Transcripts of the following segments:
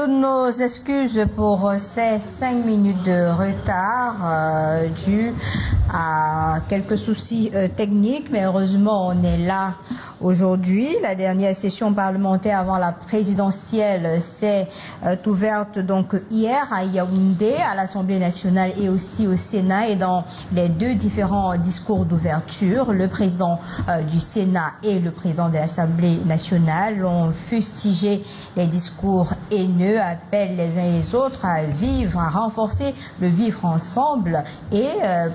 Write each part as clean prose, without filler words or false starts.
toutes nos excuses pour ces 5 minutes de retard dû à quelques soucis techniques, mais heureusement on est là aujourd'hui. La dernière session parlementaire avant la présidentielle s'est ouverte donc hier à Yaoundé, à l'Assemblée nationale et aussi au Sénat, et dans les deux différents discours d'ouverture, le président du Sénat et le président de l'Assemblée nationale ont fustigé les discours haineux, appellent les uns et les autres à vivre, à renforcer le vivre ensemble et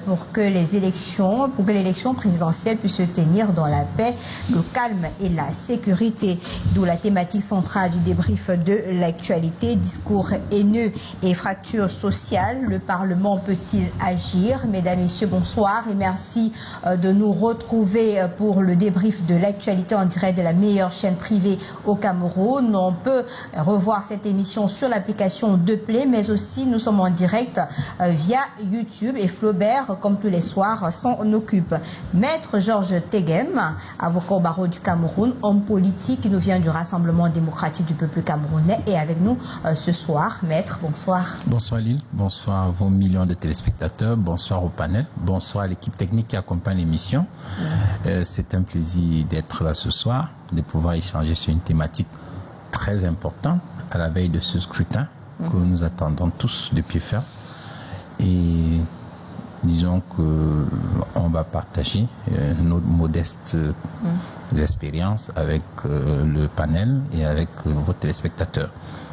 pour que l'élection présidentielle puisse se tenir dans la paix, le calme et la sécurité. D'où la thématique centrale du débrief de l'actualité, discours haineux et fracture sociale. Le Parlement peut-il agir? Mesdames, Messieurs, bonsoir et merci de nous retrouver pour le débrief de l'actualité en direct de la meilleure chaîne privée au Cameroun. On peut revoir cette émission sur l'application de Play, mais aussi nous sommes en direct via YouTube et Flaubert, comme tous les soirs, s'en occupe. Maître Georges Teghem, avocat au barreau du Cameroun, homme politique qui nous vient du Rassemblement démocratique du peuple camerounais, est avec nous ce soir. Maître, bonsoir. Bonsoir Lille, bonsoir à vos millions de téléspectateurs, bonsoir au panel, bonsoir à l'équipe technique qui accompagne l'émission. C'est un plaisir d'être là ce soir, de pouvoir échanger sur une thématique très importante à la veille de ce scrutin que nous attendons tous de pied ferme. Et disons qu'on va partager nos modestes expériences avec le panel et avec vos téléspectateurs.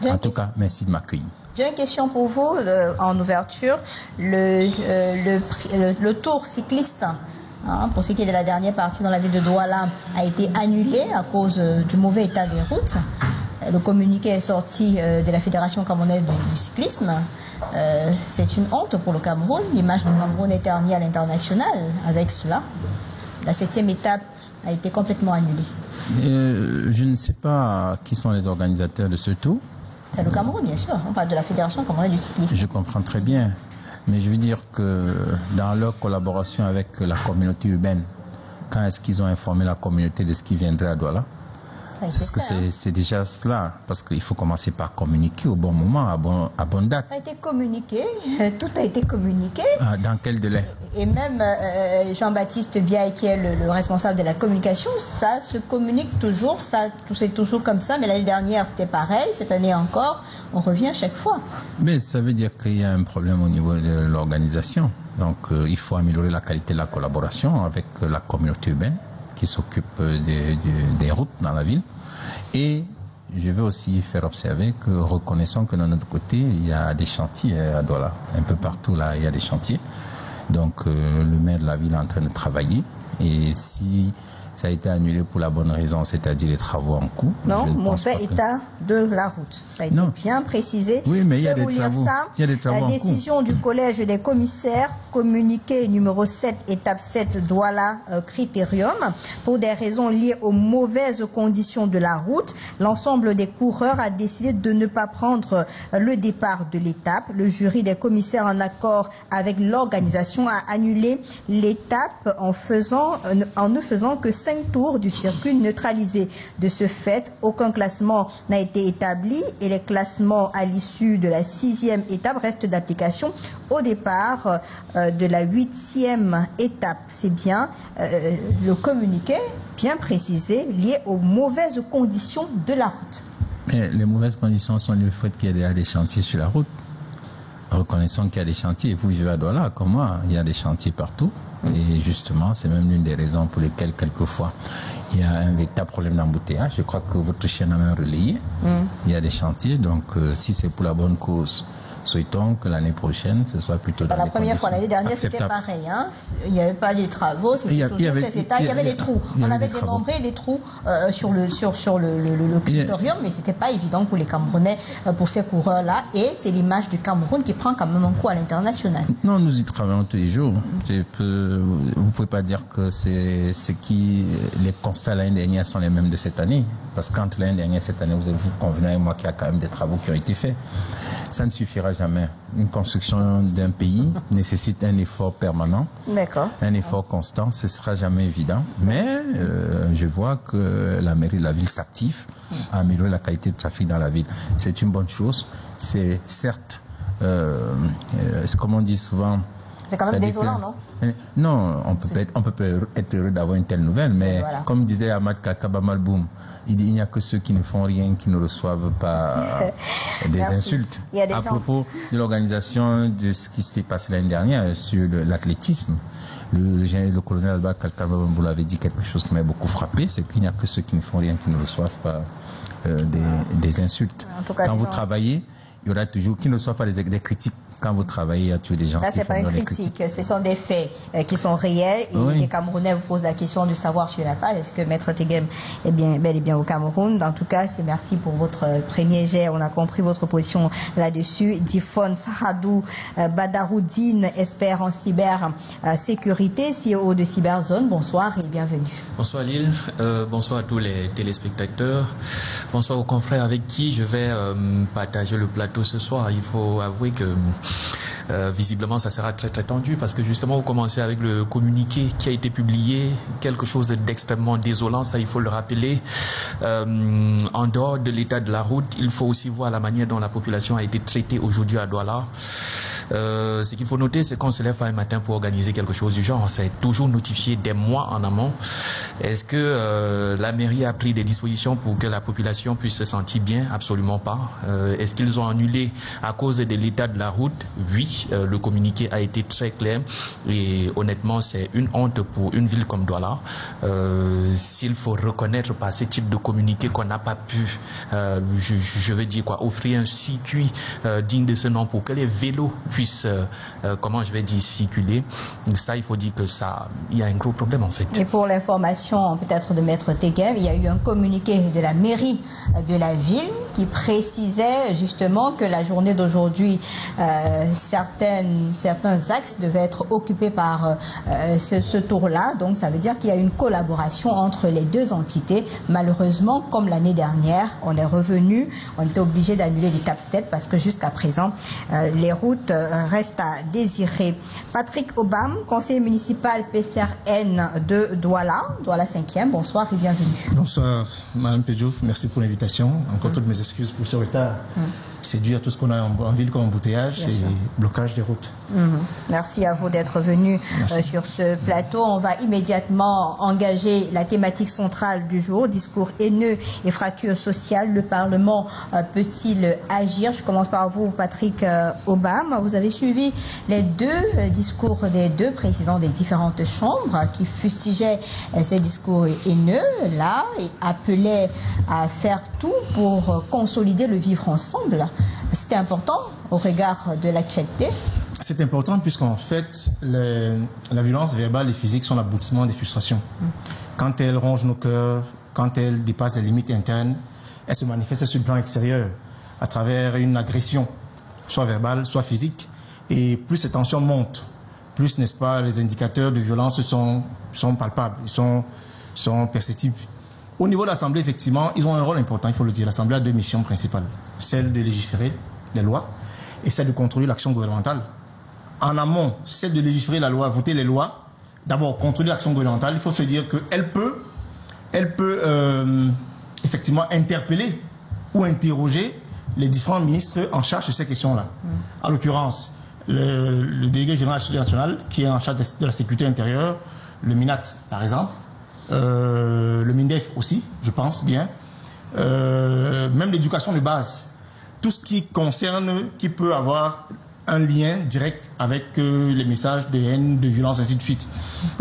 En tout cas, merci de m'accueillir. J'ai une question pour vous en ouverture. Le tour cycliste, pour ce qui est de la dernière partie dans la ville de Douala, a été annulé à cause du mauvais état des routes. Le communiqué est sorti de la Fédération camerounaise du cyclisme. C'est une honte pour le Cameroun. L'image du Cameroun est ternie à l'international avec cela. La 7e étape a été complètement annulée. Je ne sais pas qui sont les organisateurs de ce tour. C'est le Cameroun, bien sûr. On parle de la Fédération camerounaise du cyclisme. Je comprends très bien. Mais je veux dire que dans leur collaboration avec la communauté urbaine, quand est-ce qu'ils ont informé la communauté de ce qui viendrait à Douala? Parce que c'est déjà cela, parce qu'il faut commencer par communiquer au bon moment, à bonne date. Ça a été communiqué, tout a été communiqué. Dans quel délai? Et même Jean-Baptiste Biaï, qui est le responsable de la communication, ça se communique toujours, c'est toujours comme ça, mais l'année dernière c'était pareil, cette année encore, on revient chaque fois. Mais ça veut dire qu'il y a un problème au niveau de l'organisation. Donc il faut améliorer la qualité de la collaboration avec la communauté urbaine qui s'occupe des routes dans la ville. Et je veux aussi faire observer que, reconnaissons que de notre côté, il y a des chantiers à Douala. Un peu partout, là, il y a des chantiers. Donc, le maire de la ville est en train de travailler. Et si ça a été annulé pour la bonne raison, c'est-à-dire les travaux en cours. Non, mauvais état de la route. Ça a été bien précisé. Oui, mais il y a des travaux. Il y a des travaux en cours. La décision du collège des commissaires, communiqué numéro 7, étape 7, Douala Critérium. Pour des raisons liées aux mauvaises conditions de la route, l'ensemble des coureurs a décidé de ne pas prendre le départ de l'étape. Le jury des commissaires, en accord avec l'organisation, a annulé l'étape en ne faisant que 5 tours du circuit neutralisé. De ce fait, aucun classement n'a été établi et les classements à l'issue de la 6e étape restent d'application au départ de la 8e étape. C'est bien le communiqué bien précisé lié aux mauvaises conditions de la route. Mais les mauvaises conditions sont le fait qu'il y a déjà des chantiers sur la route. Reconnaissons qu'il y a des chantiers. Vous vivez à Douala, comme moi, il y a des chantiers partout. Et justement, c'est même l'une des raisons pour lesquelles, quelquefois, il y a un véritable problème d'embouteillage. Je crois que votre chaîne a même relayé. Il y a des chantiers, donc si c'est pour la bonne cause, souhaitons que l'année prochaine, ce soit plutôt dans les conditions. La première fois, l'année dernière, c'était pareil. Hein. Il n'y avait pas de travaux, c'était toujours ces états. Il y avait les trous. On avait dénombré les trous sur le critérium, mais ce n'était pas évident pour les Camerounais, pour ces coureurs-là. Et c'est l'image du Cameroun qui prend quand même un coup à l'international. Non, nous y travaillons tous les jours. Vous ne pouvez pas dire que les constats l'année dernière sont les mêmes de cette année. Parce qu'entre l'année dernière et cette année, vous convenez avec moi qu'il y a quand même des travaux qui ont été faits. Ça ne suffira jamais. Une construction d'un pays nécessite un effort permanent, un effort constant. Ce ne sera jamais évident. Mais je vois que la mairie de la ville s'active à améliorer la qualité de trafic dans la ville. C'est une bonne chose. C'est certes, comme on dit souvent... C'est quand même désolant, non? Non, on peut être heureux d'avoir une telle nouvelle, mais voilà. Comme disait Ahmad Kakaba Malboum, il n'y a que ceux qui ne font rien qui ne reçoivent pas des insultes. À propos de l'organisation de ce qui s'est passé l'année dernière sur l'athlétisme, le colonel Alba Kakaba Malboum avait dit quelque chose qui m'a beaucoup frappé, c'est qu'il n'y a que ceux qui ne font rien qui ne reçoivent pas des insultes. Quand vous travaillez, il y aura toujours, qui ne reçoivent pas des critiques. Quand vous travaillez, il y a toujours des gens là, qui font des critiques. Ce sont des faits qui sont réels. Et les Camerounais vous posent la question de savoir sur la page, est-ce que Maître Tegem est bel et bien au Cameroun? En tout cas, c'est merci pour votre premier jet. On a compris votre position là-dessus. Difon Sahadou Badaroudine, expert en cybersécurité, CEO de Cyberzone. Bonsoir et bienvenue. Bonsoir Lille, bonsoir à tous les téléspectateurs. Bonsoir aux confrères avec qui je vais partager le plateau ce soir. Il faut avouer que visiblement ça sera très tendu parce que justement vous commencez avec le communiqué qui a été publié, quelque chose d'extrêmement désolant, ça il faut le rappeler. En dehors de l'état de la route, il faut aussi voir la manière dont la population a été traitée aujourd'hui à Douala. Ce qu'il faut noter, c'est qu'on se lève pas un matin pour organiser quelque chose du genre. C'est toujours notifié des mois en amont. Est-ce que la mairie a pris des dispositions pour que la population puisse se sentir bien? Absolument pas. Est-ce qu'ils ont annulé à cause de l'état de la route? Oui, le communiqué a été très clair et honnêtement, c'est une honte pour une ville comme Douala. S'il faut reconnaître par ce type de communiqué qu'on n'a pas pu, je veux dire quoi, offrir un circuit digne de ce nom pour que les vélos puissent, comment je vais dire, circuler. Ça, il faut dire que ça, il y a un gros problème en fait. Et pour l'information peut-être de Maître Tegem, il y a eu un communiqué de la mairie de la ville qui précisait justement que la journée d'aujourd'hui, certains axes devaient être occupés par ce tour-là. Donc ça veut dire qu'il y a une collaboration entre les deux entités. Malheureusement, comme l'année dernière, on est revenu, on était obligé d'annuler l'étape 7 parce que jusqu'à présent, les routes restent à désirer. Patrick Obam, conseiller municipal PCRN de Douala 5e, bonsoir et bienvenue. Bonsoir Mme Pedjouf, merci pour l'invitation. Encore toutes mes excuses pour ce retard. C'est dû à tout ce qu'on a en ville comme embouteillage et blocage des routes. Merci à vous d'être venu sur ce plateau. On va immédiatement engager la thématique centrale du jour, discours haineux et fracture sociale. Le Parlement peut-il agir? Je commence par vous, Patrick Obam. Vous avez suivi les deux discours des deux présidents des différentes chambres qui fustigeaient ces discours haineux là et appelaient à faire tout pour consolider le vivre ensemble. C'était important au regard de l'actualité. C'est important puisqu'en fait, la violence verbale et physique sont l'aboutissement des frustrations. Quand elles rongent nos cœurs, quand elles dépassent les limites internes, elles se manifestent sur le plan extérieur à travers une agression, soit verbale, soit physique. Et plus ces tensions montent, plus, n'est-ce pas, les indicateurs de violence sont palpables, ils sont perceptibles. Au niveau de l'Assemblée, effectivement, ils ont un rôle important, il faut le dire. L'Assemblée a deux missions principales. Celle de légiférer des lois et celle de contrôler l'action gouvernementale. En amont, celle de légiférer la loi, voter les lois, d'abord contrôler l'action gouvernementale, il faut se dire qu'elle peut effectivement interpeller ou interroger les différents ministres en charge de ces questions-là. En l'occurrence, le délégué général de l'Assemblée nationale qui est en charge de la sécurité intérieure, le MINAT par exemple, le MINDEF aussi, je pense bien, même l'éducation de base, tout ce qui concerne, qui peut avoir un lien direct avec les messages de haine, de violence, ainsi de suite.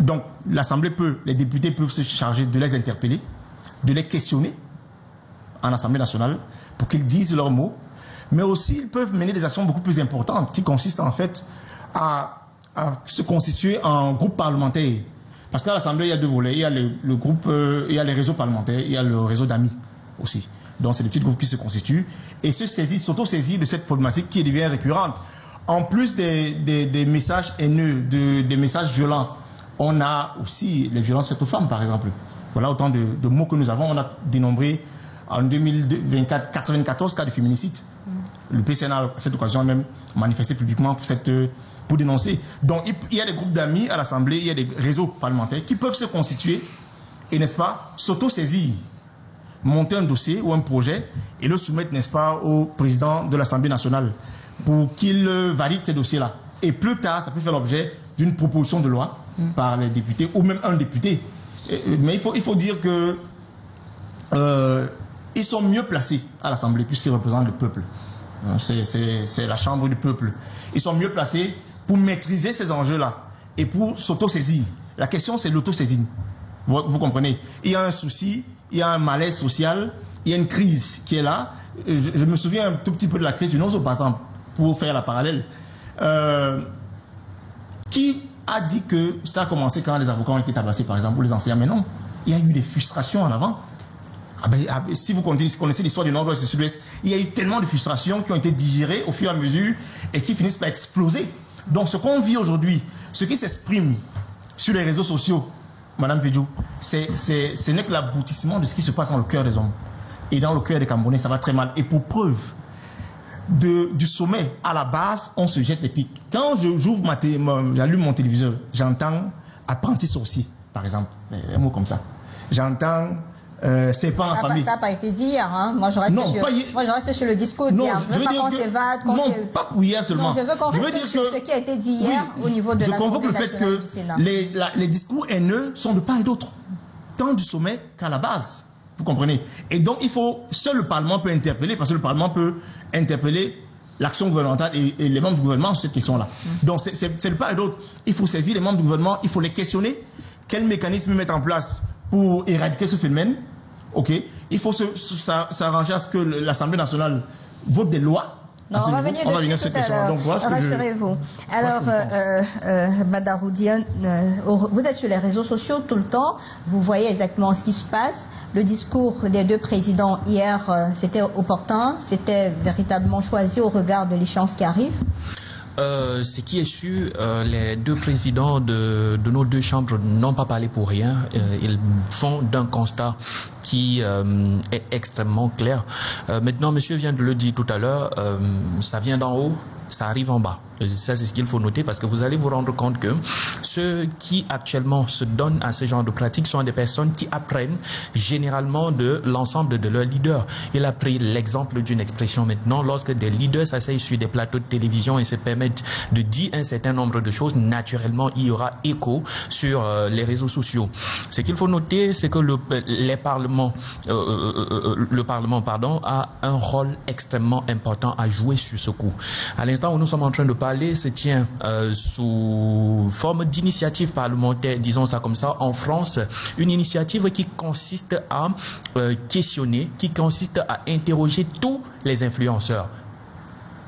Donc l'Assemblée les députés peuvent se charger de les interpeller, de les questionner en Assemblée nationale pour qu'ils disent leurs mots, mais aussi ils peuvent mener des actions beaucoup plus importantes qui consistent en fait à se constituer en groupe parlementaire. Parce qu'à l'Assemblée, il y a deux volets. Il y a le groupe, il y a les réseaux parlementaires, il y a le réseau d'amis aussi. Donc, c'est des petits groupes qui se constituent et s'auto-saisissent de cette problématique qui devient récurrente. En plus des messages haineux, des messages violents, on a aussi les violences faites aux femmes, par exemple. Voilà autant de mots que nous avons. On a dénombré en 2024 94 cas de féminicide. Le PCN a à cette occasion même manifesté publiquement pour dénoncer. Donc il y a des groupes d'amis à l'Assemblée, il y a des réseaux parlementaires qui peuvent se constituer et, n'est-ce pas, s'auto-saisir, monter un dossier ou un projet et le soumettre, n'est-ce pas, au président de l'Assemblée nationale pour qu'il valide ces dossiers-là. Et plus tard, ça peut faire l'objet d'une proposition de loi par les députés ou même un député. Mais il faut dire que ils sont mieux placés à l'Assemblée puisqu'ils représentent le peuple. C'est la chambre du peuple. Ils sont mieux placés pour maîtriser ces enjeux-là et pour s'auto-saisir. La question, c'est l'auto-saisine. Vous comprenez? Il y a un souci, il y a un malaise social, il y a une crise qui est là. Je me souviens un tout petit peu de la crise du Nozo, par exemple, pour faire la parallèle. Qui a dit que ça a commencé quand les avocats ont été tabassés, par exemple, ou les enseignants? Mais non, il y a eu des frustrations en avant. Si vous connaissez l'histoire du Nord-Ouest et du Sud-Ouest, il y a eu tellement de frustrations qui ont été digérées au fur et à mesure et qui finissent par exploser. Donc ce qu'on vit aujourd'hui, ce qui s'exprime sur les réseaux sociaux, Madame Pédiou, ce n'est que l'aboutissement de ce qui se passe dans le cœur des hommes. Et dans le cœur des Camerounais, ça va très mal. Et pour preuve, du sommet à la base, on se jette les pics. Quand j'allume mon téléviseur, j'entends apprenti sorcier, par exemple, un mot comme ça. J'entends c'est pas en famille. Ça n'a pas été dit hier. Hein. Moi, je reste sur le discours d'hier. Je veux pas qu'on s'évade. Non, pas pour hier seulement. Non, je veux qu'on reste sur ce qui a été dit hier au niveau de l'Assemblée nationale du Sénat. Les discours haineux sont de part et d'autre, tant du sommet qu'à la base. Vous comprenez? Et donc, seul le Parlement peut interpeller, parce que le Parlement peut interpeller l'action gouvernementale et les membres du gouvernement sur cette question-là. Donc, c'est de part et d'autre. Il faut saisir les membres du gouvernement, il faut les questionner. Quel mécanisme mettre en place pour éradiquer ce phénomène? Ok. Il faut s'arranger à ce que l'Assemblée nationale vote des lois. Non, on va venir sur cette question. Donc, rassurez-vous. Alors, Badaroudian, vous êtes sur les réseaux sociaux tout le temps. Vous voyez exactement ce qui se passe. Le discours des deux présidents hier, c'était opportun. C'était véritablement choisi au regard de l'échéance qui arrive. Ce qui est sûr, les deux présidents de nos deux chambres n'ont pas parlé pour rien. Ils font d'un constat qui est extrêmement clair. Maintenant, monsieur vient de le dire tout à l'heure, ça vient d'en haut, ça arrive en bas. Ça, c'est ce qu'il faut noter, parce que vous allez vous rendre compte que ceux qui actuellement se donnent à ce genre de pratiques sont des personnes qui apprennent généralement de l'ensemble de leurs leaders. Il a pris l'exemple d'une expression maintenant: lorsque des leaders s'asseyent sur des plateaux de télévision et se permettent de dire un certain nombre de choses, naturellement il y aura écho sur les réseaux sociaux. Ce qu'il faut noter, c'est que le Parlement a un rôle extrêmement important à jouer sur ce coup. À l'instant où nous sommes en train de parler se tient sous forme d'initiative parlementaire, disons ça comme ça, en France, une initiative qui consiste à questionner, qui consiste à interroger tous les influenceurs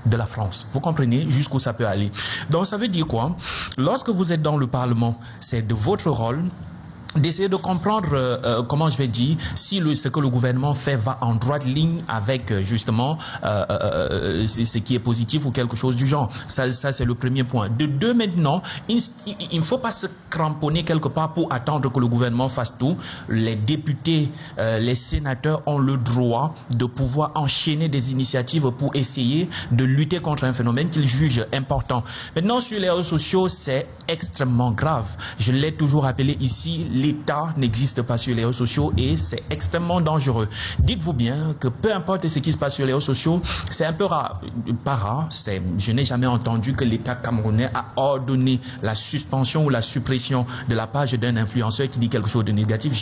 de la France. Vous comprenez jusqu'où ça peut aller. Donc ça veut dire quoi? Lorsque vous êtes dans le Parlement, c'est de votre rôle d'essayer de comprendre, comment je vais dire, si ce que le gouvernement fait va en droite ligne avec justement ce qui est positif ou quelque chose du genre. Ça c'est le premier point. De deux, maintenant, il ne faut pas se cramponner quelque part pour attendre que le gouvernement fasse tout. Les députés, les sénateurs ont le droit de pouvoir enchaîner des initiatives pour essayer de lutter contre un phénomène qu'ils jugent important. Maintenant, sur les réseaux sociaux, c'est extrêmement grave. Je l'ai toujours appelé ici, l'État n'existe pas sur les réseaux sociaux et c'est extrêmement dangereux. Dites-vous bien que peu importe ce qui se passe sur les réseaux sociaux, c'est un peu rare. Pas rare, je n'ai jamais entendu que l'État camerounais a ordonné la suspension ou la suppression de la page d'un influenceur qui dit quelque chose de négatif.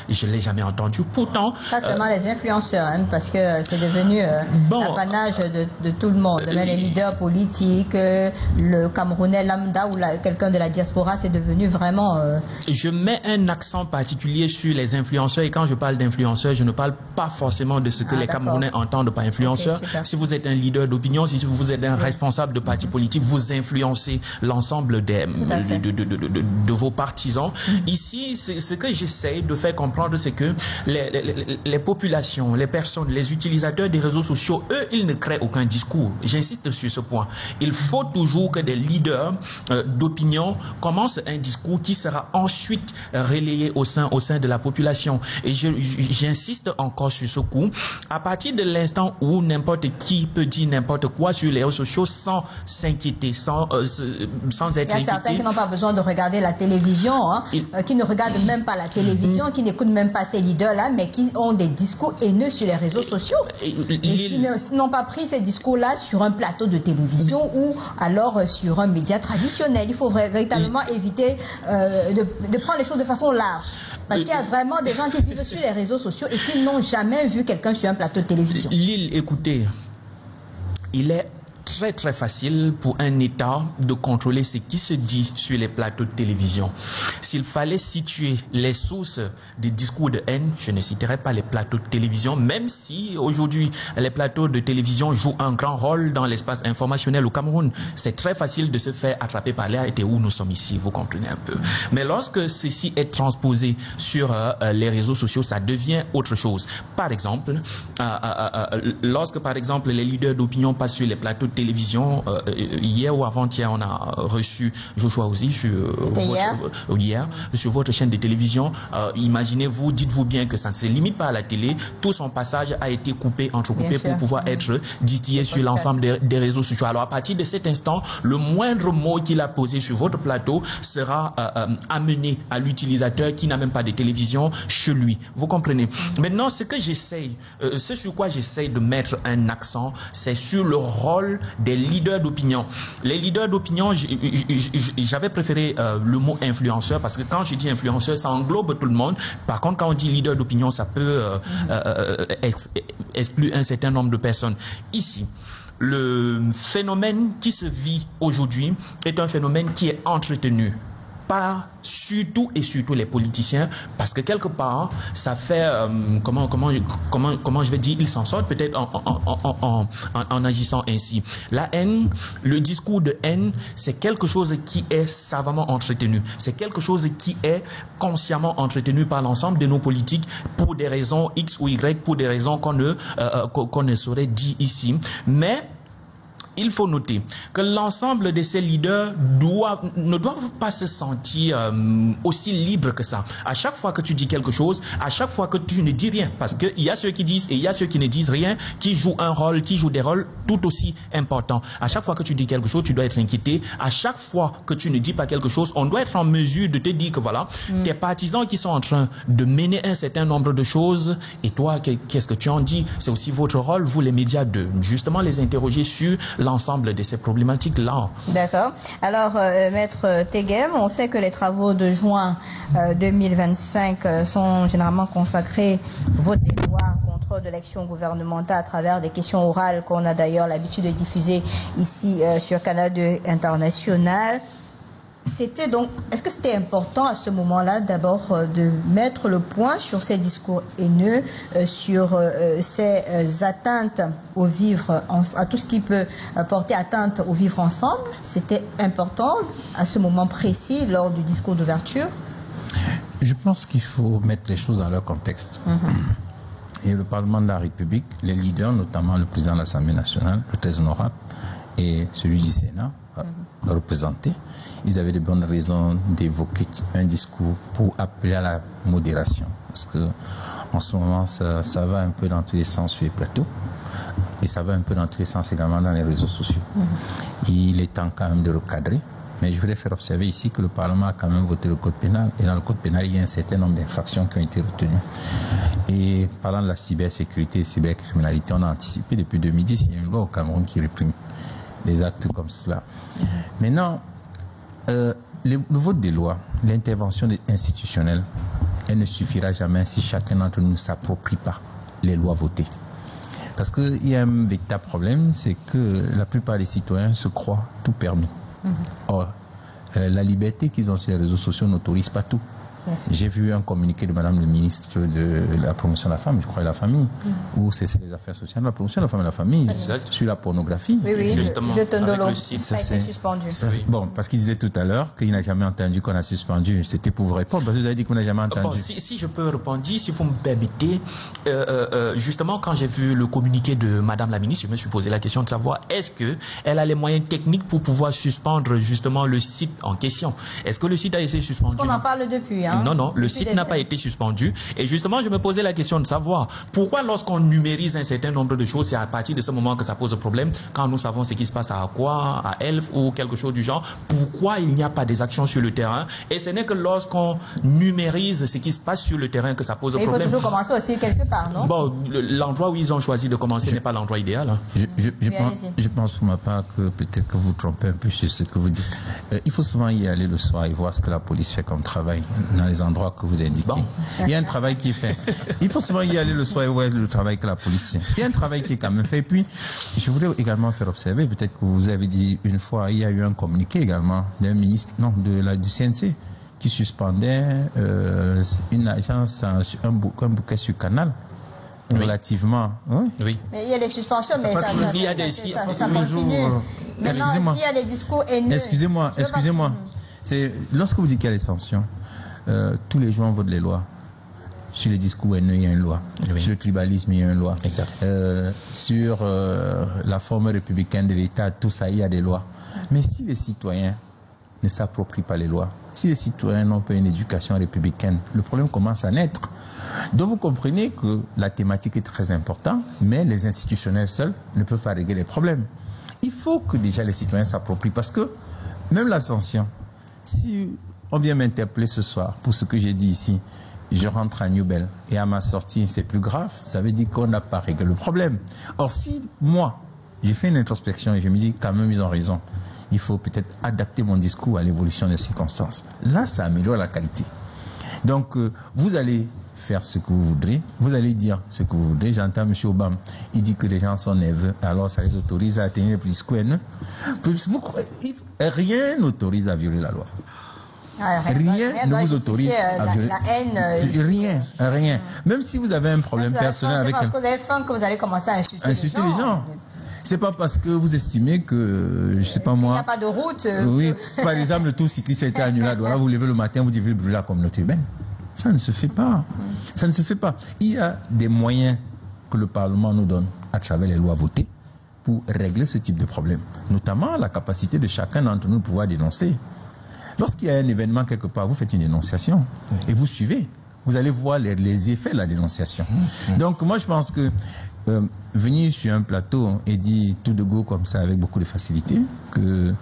Je ne l'ai jamais entendu. Pourtant... Pas seulement les influenceurs, hein, parce que c'est devenu l'apanage de tout le monde. Même les leaders politiques, le Camerounais lambda ou quelqu'un de la diaspora, c'est devenu vraiment... Je mets un accent particulier sur les influenceurs, et quand je parle d'influenceurs, je ne parle pas forcément de ce que les Camerounais entendent par influenceurs. Okay, si vous êtes un leader d'opinion, si vous êtes un responsable de parti politique, vous influencez l'ensemble de vos partisans. Ici, ce que j'essaie de faire comprendre, c'est que les populations, les personnes, les utilisateurs des réseaux sociaux, eux, ils ne créent aucun discours. J'insiste sur ce point. Il faut toujours que des leaders d'opinion commencent un discours qui sera ensuite relayé au sein de la population. Et j'insiste encore sur ce coup. À partir de l'instant où n'importe qui peut dire n'importe quoi sur les réseaux sociaux sans s'inquiéter, sans être inquiété. Il y a certains qui n'ont pas besoin de regarder la télévision, hein, qui ne regardent même pas la télévision, qui n'écoutent même pas ces leaders-là, mais qui ont des discours haineux sur les réseaux sociaux. Ils n'ont pas pris ces discours-là sur un plateau de télévision ou alors sur un média traditionnel. Il faut véritablement éviter de prendre les choses de façon large. Parce qu'il y a vraiment des gens qui vivent sur les réseaux sociaux et qui n'ont jamais vu quelqu'un sur un plateau de télévision. Lille, écoutez, il est très très facile pour un État de contrôler ce qui se dit sur les plateaux de télévision. S'il fallait situer les sources des discours de haine, je ne citerai pas les plateaux de télévision, même si aujourd'hui les plateaux de télévision jouent un grand rôle dans l'espace informationnel au Cameroun. C'est très facile de se faire attraper par l'air et où nous sommes ici, vous comprenez un peu. Mais lorsque ceci est transposé sur les réseaux sociaux, ça devient autre chose. Par exemple, lorsque par exemple les leaders d'opinion passent sur les plateaux de télévision, hier ou avant-hier, on a reçu Joshua Ozi sur votre chaîne de télévision. Imaginez-vous, dites-vous bien que ça ne se limite pas à la télé. Tout son passage a été entrecoupé pour pouvoir être distillé sur l'ensemble des réseaux sociaux. Alors à partir de cet instant, le moindre mot qu'il a posé sur votre plateau sera amené à l'utilisateur qui n'a même pas de télévision chez lui. Vous comprenez? Maintenant, ce sur quoi j'essaye de mettre un accent, c'est sur le rôle des leaders d'opinion. Les leaders d'opinion, j'avais préféré le mot influenceur parce que quand je dis influenceur, ça englobe tout le monde. Par contre, quand on dit leader d'opinion, ça peut exclure un certain nombre de personnes. Ici, le phénomène qui se vit aujourd'hui est un phénomène qui est entretenu par surtout les politiciens, parce que quelque part ça fait comment je vais dire, ils s'en sortent peut-être en agissant ainsi. La haine, le discours de haine, c'est quelque chose qui est savamment entretenu, c'est quelque chose qui est consciemment entretenu par l'ensemble de nos politiques pour des raisons X ou Y, pour des raisons qu'on ne saurait dire ici. Mais il faut noter que l'ensemble de ces leaders ne doivent pas se sentir aussi libres que ça. À chaque fois que tu dis quelque chose, à chaque fois que tu ne dis rien, parce qu'il y a ceux qui disent et il y a ceux qui ne disent rien, qui jouent des rôles tout aussi importants. À chaque fois que tu dis quelque chose, tu dois être inquiété. À chaque fois que tu ne dis pas quelque chose, on doit être en mesure de te dire que voilà, tes partisans qui sont en train de mener un certain nombre de choses, et toi, qu'est-ce que tu en dis? C'est aussi votre rôle, vous les médias, de justement les interroger sur l'ensemble de ces problématiques-là. D'accord. Alors, Maître Teghem, on sait que les travaux de juin 2025 sont généralement consacrés au vote des lois, contrôle de l'action gouvernementale à travers des questions orales qu'on a d'ailleurs l'habitude de diffuser ici sur Canal 2 International. Est-ce que c'était important à ce moment-là d'abord de mettre le point sur ces discours haineux, sur ces atteintes au vivre, à tout ce qui peut porter atteinte au vivre ensemble? C'était important à ce moment précis lors du discours d'ouverture? Je pense qu'il faut mettre les choses dans leur contexte. Et le Parlement de la République, les leaders, notamment le président de l'Assemblée nationale, le très honorable, et celui du Sénat, représentés, ils avaient de bonnes raisons d'évoquer un discours pour appeler à la modération. Parce que en ce moment, ça va un peu dans tous les sens sur les plateaux. Et ça va un peu dans tous les sens également dans les réseaux sociaux. Il est temps quand même de recadrer. Mais je voudrais faire observer ici que le Parlement a quand même voté le Code pénal. Et dans le Code pénal, il y a un certain nombre d'infractions qui ont été retenues. Et parlant de la cybersécurité et cybercriminalité, on a anticipé depuis 2010, il y a une loi au Cameroun qui réprime des actes comme cela. Maintenant, le vote des lois, l'intervention institutionnelle, elle ne suffira jamais si chacun d'entre nous ne s'approprie pas les lois votées. Parce qu'il y a un véritable problème, c'est que la plupart des citoyens se croient tout permis. Or, la liberté qu'ils ont sur les réseaux sociaux n'autorise pas tout. J'ai vu un communiqué de Madame le ministre de la promotion de la femme, je crois, et de la famille, où c'est les affaires sociales, la promotion de la femme et de la famille, sur la pornographie. Oui, justement. Avec le site. Ça a été suspendu. Bon, parce qu'il disait tout à l'heure qu'il n'a jamais entendu qu'on a suspendu. C'était pour vous répondre, parce que vous avez dit qu'on n'a jamais entendu. Bon, si je peux répondre, si vous me permettez, justement, quand j'ai vu le communiqué de Madame la ministre, je me suis posé la question de savoir est-ce qu'elle a les moyens techniques pour pouvoir suspendre justement le site en question. Est-ce que le site a été suspendu? On en parle depuis, hein. Hein. Non, le site n'a pas été suspendu. Et justement, je me posais la question de savoir pourquoi lorsqu'on numérise un certain nombre de choses, c'est à partir de ce moment que ça pose problème, quand nous savons ce qui se passe à Akwa, à Elf ou quelque chose du genre, pourquoi il n'y a pas des actions sur le terrain? Et ce n'est que lorsqu'on numérise ce qui se passe sur le terrain que ça pose problème. Il faut toujours commencer aussi quelque part, non? Bon, l'endroit où ils ont choisi de commencer n'est pas l'endroit idéal. Hein. Je pense pour ma part que peut-être que vous trompez un peu sur ce que vous dites. Il faut souvent y aller le soir et voir ce que la police fait comme travail dans les endroits que vous indiquez. Bon. Il y a un travail qui est fait. Il faut souvent y aller le soir et voir le travail que la police fait. Il y a un travail qui est quand même fait. Et puis, je voudrais également faire observer, peut-être que vous avez dit une fois, il y a eu un communiqué également d'un ministre, du CNC, qui suspendait une agence, un bouquet sur Canal. Oui. Relativement. Hein? Oui. Mais il y a des suspensions, mais ça continue. Excusez-moi. Il y a des discours haineux. Excusez-moi. Lorsque vous dites qu'il y a les sanctions, tous les jours on vote les lois. Sur les discours haineux, il y a une loi. Oui. Sur le tribalisme, il y a une loi. Exact. Sur la forme républicaine de l'État, tout ça, il y a des lois. Mais si les citoyens ne s'approprient pas les lois, si les citoyens n'ont pas une éducation républicaine, le problème commence à naître. Donc vous comprenez que la thématique est très importante, mais les institutionnels seuls ne peuvent pas régler les problèmes. Il faut que déjà les citoyens s'approprient, parce que même la sanction, si on vient m'interpeller ce soir pour ce que j'ai dit ici, je rentre à Newbel et à ma sortie c'est plus grave, ça veut dire qu'on n'a pas réglé le problème. Or si moi, j'ai fait une introspection et je me dis quand même ils ont raison, il faut peut-être adapter mon discours à l'évolution des circonstances. Là, ça améliore la qualité. Donc, vous allez faire ce que vous voudrez, vous allez dire ce que vous voudrez. J'entends M. Obama, il dit que les gens sont nerveux, alors ça les autorise à tenir le discours haineux. Rien n'autorise à violer la loi. Rien ne vous autorise à violer la haine. Rien. Même si vous avez un problème personnel avec... C'est parce que vous avez faim que vous allez commencer à insulter les gens. C'est pas parce que vous estimez que, je sais pas moi... Il n'y a pas de route. Oui, par exemple, le tour cycliste a été annulé. Alors vous levez le matin, vous devez brûler la communauté urbaine. Ça ne se fait pas. Ça ne se fait pas. Il y a des moyens que le Parlement nous donne à travers les lois votées pour régler ce type de problème. Notamment la capacité de chacun d'entre nous de pouvoir dénoncer. Lorsqu'il y a un événement quelque part, vous faites une dénonciation et vous suivez. Vous allez voir les effets de la dénonciation. Donc moi je pense que venir sur un plateau et dire tout de go comme ça avec beaucoup de facilité, que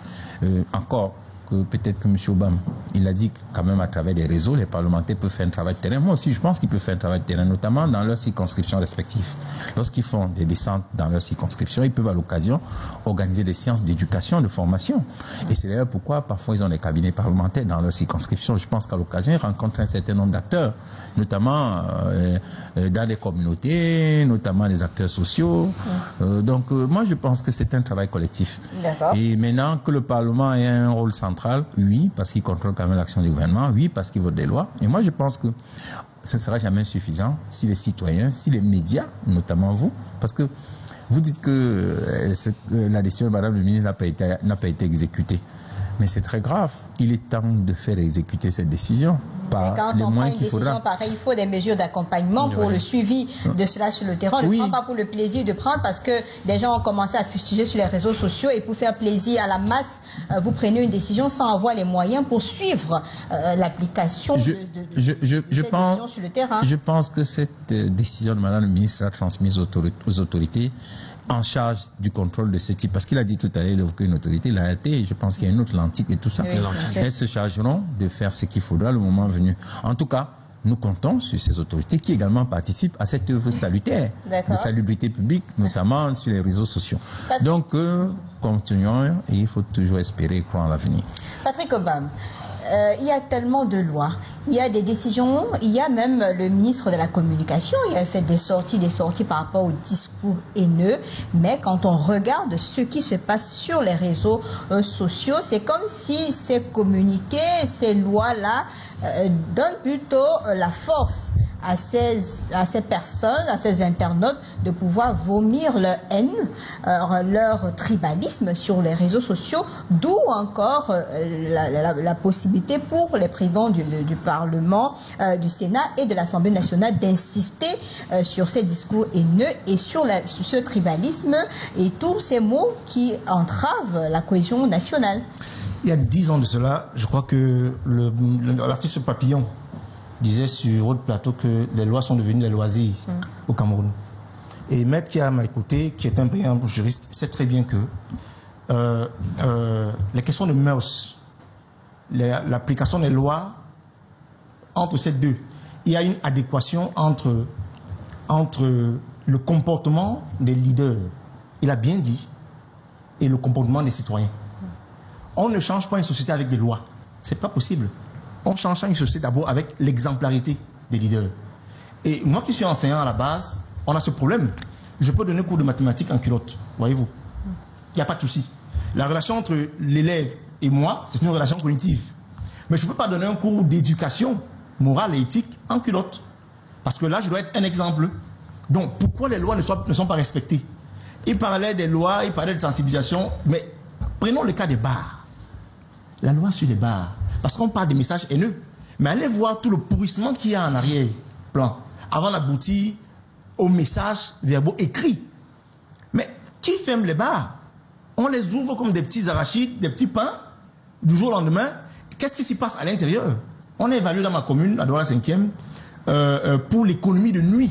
encore que peut-être que M. Obama, il a dit quand même à travers les réseaux, les parlementaires peuvent faire un travail de terrain. Moi aussi, je pense qu'ils peuvent faire un travail de terrain, notamment dans leurs circonscriptions respectives. Lorsqu'ils font des descentes dans leurs circonscriptions, ils peuvent à l'occasion organiser des séances d'éducation, de formation. Et c'est d'ailleurs pourquoi parfois ils ont des cabinets parlementaires dans leurs circonscriptions. Je pense qu'à l'occasion, ils rencontrent un certain nombre d'acteurs, notamment dans les communautés, notamment les acteurs sociaux. Donc moi, je pense que c'est un travail collectif. Et maintenant que le Parlement ait un rôle central, oui, parce qu'il contrôle quand même l'action du gouvernement, oui, parce qu'il vote des lois. Et moi, je pense que ce ne sera jamais suffisant si les citoyens, si les médias, notamment vous, parce que vous dites que la décision de Madame le ministre n'a pas été exécutée. Mais c'est très grave. Il est temps de faire exécuter cette décision par les moyens qu'il faudra. Pareil, il faut des mesures d'accompagnement pour le suivi de cela sur le terrain. On ne prend pas pour le plaisir de prendre parce que des gens ont commencé à fustiger sur les réseaux sociaux et pour faire plaisir à la masse, vous prenez une décision sans avoir les moyens pour suivre l'application de cette décision sur le terrain. Je pense que cette décision de Madame le ministre sera transmise aux autorités en charge du contrôle de ce type. Parce qu'il a dit tout à l'heure, il a évoqué une autorité, l'ART, et je pense qu'il y a une autre, l'antique et tout ça. Elles se chargeront de faire ce qu'il faudra le moment venu. En tout cas, nous comptons sur ces autorités qui également participent à cette œuvre salutaire de salubrité publique, notamment sur les réseaux sociaux. Donc, continuons et il faut toujours espérer et croire en l'avenir. Patrick Obama, il y a tellement de lois, il y a des décisions, il y a même le ministre de la Communication, il a fait des sorties par rapport au discours haineux, mais quand on regarde ce qui se passe sur les réseaux sociaux, c'est comme si ces communiqués, ces lois-là donnent plutôt la force à ces personnes, à ces internautes de pouvoir vomir leur haine, leur tribalisme sur les réseaux sociaux, d'où encore la possibilité pour les présidents du Parlement, du Sénat et de l'Assemblée nationale d'insister sur ces discours haineux et sur ce tribalisme et tous ces mots qui entravent la cohésion nationale. Il y a 10 ans de cela, je crois que l'artiste Papillon disait sur votre plateau que les lois sont devenues des loisirs au Cameroun. Et Maître qui est à ma côté, qui est un brillant juriste, sait très bien que les questions de mœurs, l'application des lois, entre ces deux, il y a une adéquation entre le comportement des leaders, il a bien dit, et le comportement des citoyens. On ne change pas une société avec des lois. C'est pas possible. On change une société d'abord avec l'exemplarité des leaders. Et moi qui suis enseignant à la base, on a ce problème. Je peux donner cours de mathématiques en culotte, voyez-vous. Il n'y a pas de souci. La relation entre l'élève et moi, c'est une relation cognitive. Mais je ne peux pas donner un cours d'éducation morale et éthique en culotte. Parce que là, je dois être un exemple. Donc, pourquoi les lois ne sont pas respectées? Il parlait des lois, il parlait de sensibilisation, mais prenons le cas des bars. La loi sur les bars. Parce qu'on parle des messages haineux. Mais allez voir tout le pourrissement qu'il y a en arrière-plan avant d'aboutir aux messages verbaux écrits. Mais qui ferme les bars? On les ouvre comme des petits arachides, des petits pains, du jour au lendemain. Qu'est-ce qui s'y passe à l'intérieur? On a évalué dans ma commune, à Douala 5e, pour l'économie de nuit.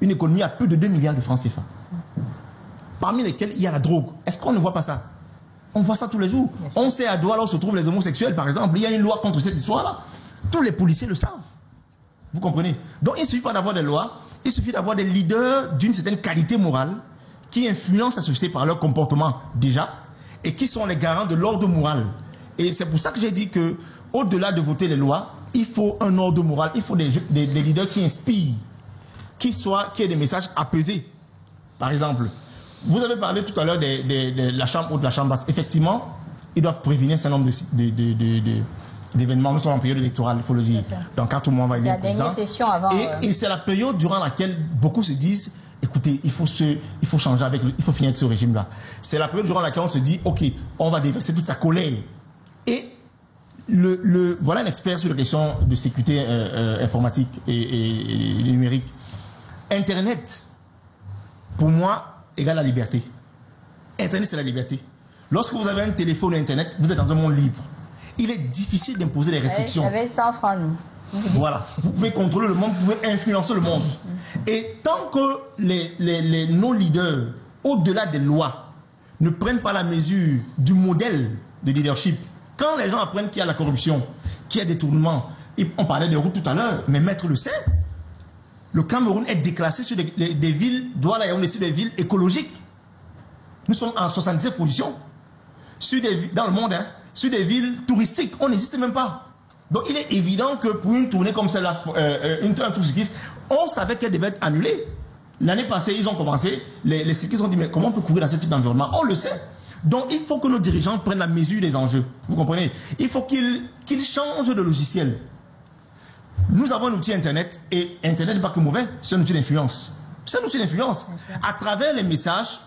Une économie à plus de 2 milliards de francs CFA. Parmi lesquels il y a la drogue. Est-ce qu'on ne voit pas ça? On voit ça tous les jours. On sait à Douala où se trouvent les homosexuels, par exemple. Il y a une loi contre cette histoire-là. Tous les policiers le savent. Vous comprenez? Donc il ne suffit pas d'avoir des lois, il suffit d'avoir des leaders d'une certaine qualité morale qui influencent la société par leur comportement déjà et qui sont les garants de l'ordre moral. Et c'est pour ça que j'ai dit que au-delà de voter les lois, il faut un ordre moral, il faut des leaders qui inspirent, qui aient des messages apaisés. Par exemple, vous avez parlé tout à l'heure de la chambre haute, de la chambre basse. Effectivement, ils doivent prévenir un certain nombre d'événements. Nous sommes en période électorale, il faut le dire. Dans 4 mois, on va élire le président. La dernière session avant. Et c'est la période durant laquelle beaucoup se disent, écoutez, il faut changer avec, il faut finir avec ce régime-là. C'est la période durant laquelle on se dit, ok, on va déverser toute sa colère. Et voilà un expert sur les questions de sécurité informatique et numérique. Internet, pour moi, égale la liberté. Internet, c'est la liberté. Lorsque vous avez un téléphone ou Internet, vous êtes dans un monde libre. Il est difficile d'imposer des restrictions. Avec 100 francs. Voilà. Vous pouvez contrôler le monde, vous pouvez influencer le monde. Et tant que les non-leaders, au-delà des lois, ne prennent pas la mesure du modèle de leadership, quand les gens apprennent qu'il y a la corruption, qu'il y a des détournements, on parlait de routes tout à l'heure, mais Maître le sait, le Cameroun est déclassé sur des villes, Douala et on est sur des villes écologiques. Nous sommes en 77 positions dans le monde, hein, sur des villes touristiques. On n'existe même pas. Donc il est évident que pour une tournée comme celle-là, un tour cycliste, on savait qu'elle devait être annulée. L'année passée, ils ont commencé, les cyclistes ont dit, mais comment on peut courir dans ce type d'environnement? On le sait. Donc il faut que nos dirigeants prennent la mesure des enjeux. Vous comprenez? Il faut qu'ils changent de logiciel. Nous avons un outil Internet, et Internet n'est pas que mauvais, c'est un outil d'influence. C'est un outil d'influence. À travers les messages,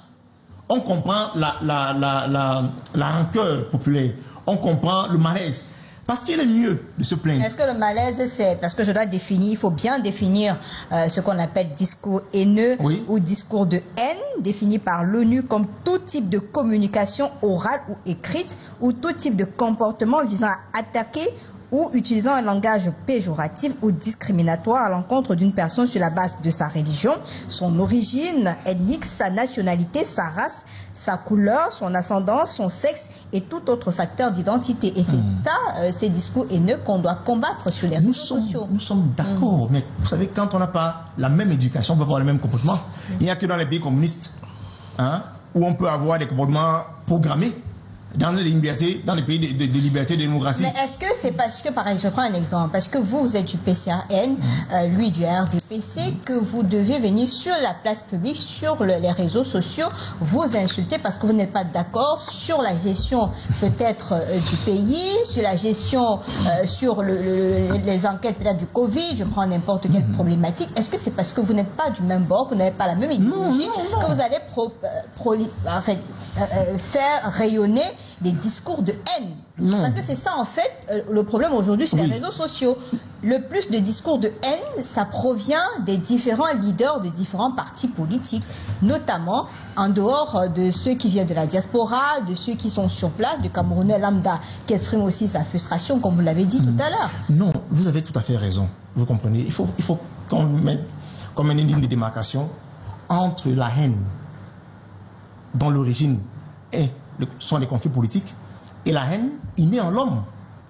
on comprend la rancœur populaire, on comprend le malaise. Parce qu'il est mieux de se plaindre. Est-ce que le malaise, c'est parce que je dois définir, il faut bien définir ce qu'on appelle discours haineux ou discours de haine, défini par l'ONU comme tout type de communication orale ou écrite ou tout type de comportement visant à attaquer ou utilisant un langage péjoratif ou discriminatoire à l'encontre d'une personne sur la base de sa religion, son origine ethnique, sa nationalité, sa race, sa couleur, son ascendance, son sexe et tout autre facteur d'identité. Et c'est ça, ces discours haineux qu'on doit combattre sur les réseaux sociaux. Nous sommes d'accord, mais vous savez, quand on n'a pas la même éducation, on peut avoir le même comportement. Il n'y a que dans les pays communistes, hein, où on peut avoir des comportements programmés. Dans les libertés, dans les pays de liberté et de démocratie. Mais est-ce que c'est parce que, par exemple, je prends un exemple, parce que vous êtes du PCAN, lui du RDPC, que vous devez venir sur la place publique, sur les réseaux sociaux, vous insulter parce que vous n'êtes pas d'accord sur la gestion peut-être du pays, sur la gestion, sur les enquêtes peut-être du Covid, je prends n'importe quelle problématique. Est-ce que c'est parce que vous n'êtes pas du même bord, que vous n'avez pas la même idéologie, que vous allez faire rayonner des discours de haine? Parce que c'est ça en fait le problème aujourd'hui sur les réseaux sociaux. Le plus de discours de haine, ça provient des différents leaders de différents partis politiques, notamment en dehors de ceux qui viennent de la diaspora, de ceux qui sont sur place, du Camerounais lambda qui exprime aussi sa frustration, comme vous l'avez dit tout à l'heure. Non, vous avez tout à fait raison. Vous comprenez? Il faut qu'on mette une ligne de démarcation entre la haine dont l'origine sont les conflits politiques et la haine innée en l'homme.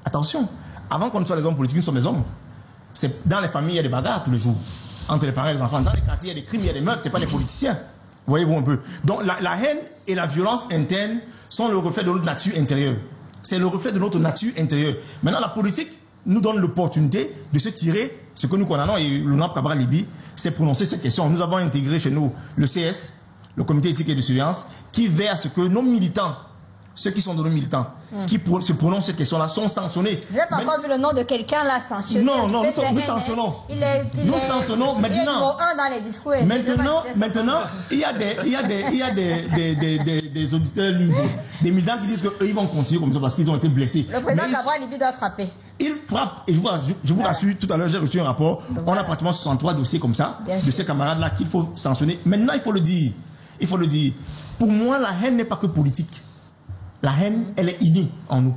Attention, avant qu'on ne soit les hommes politiques, nous sommes les hommes. Dans les familles, il y a des bagarres tous les jours. Entre les parents et les enfants. Dans les quartiers, il y a des crimes, il y a des meurtres, ce n'est pas les politiciens. Voyez-vous un peu. Donc la haine et la violence interne sont le reflet de notre nature intérieure. C'est le reflet de notre nature intérieure. Maintenant, la politique nous donne l'opportunité de se tirer ce que nous condamnons. Et l'honorable Cabral Libye s'est prononcé cette question. Nous avons intégré chez nous le CS, le comité éthique et de surveillance, qui veille à ce que nos militants, ceux qui sont de nos militants, qui se prononcent cette question-là, sont sanctionnés. Vous n'avez pas encore vu le nom de quelqu'un là sanctionné? Non, nous sanctionnons. Nous sanctionnons maintenant. Il est numéro 1 dans les discours. Maintenant, il y a des auditeurs libres, des militants qui disent qu'ils vont continuer comme ça parce qu'ils ont été blessés. Le président Cabral Libye doit frapper. Il frappe, et je vous rassure, tout à l'heure j'ai reçu un rapport, on a pratiquement 63 dossiers comme ça, de ces camarades-là qu'il faut sanctionner. Maintenant, il faut le dire. Pour moi, la haine n'est pas que politique. La haine, elle est innée en nous.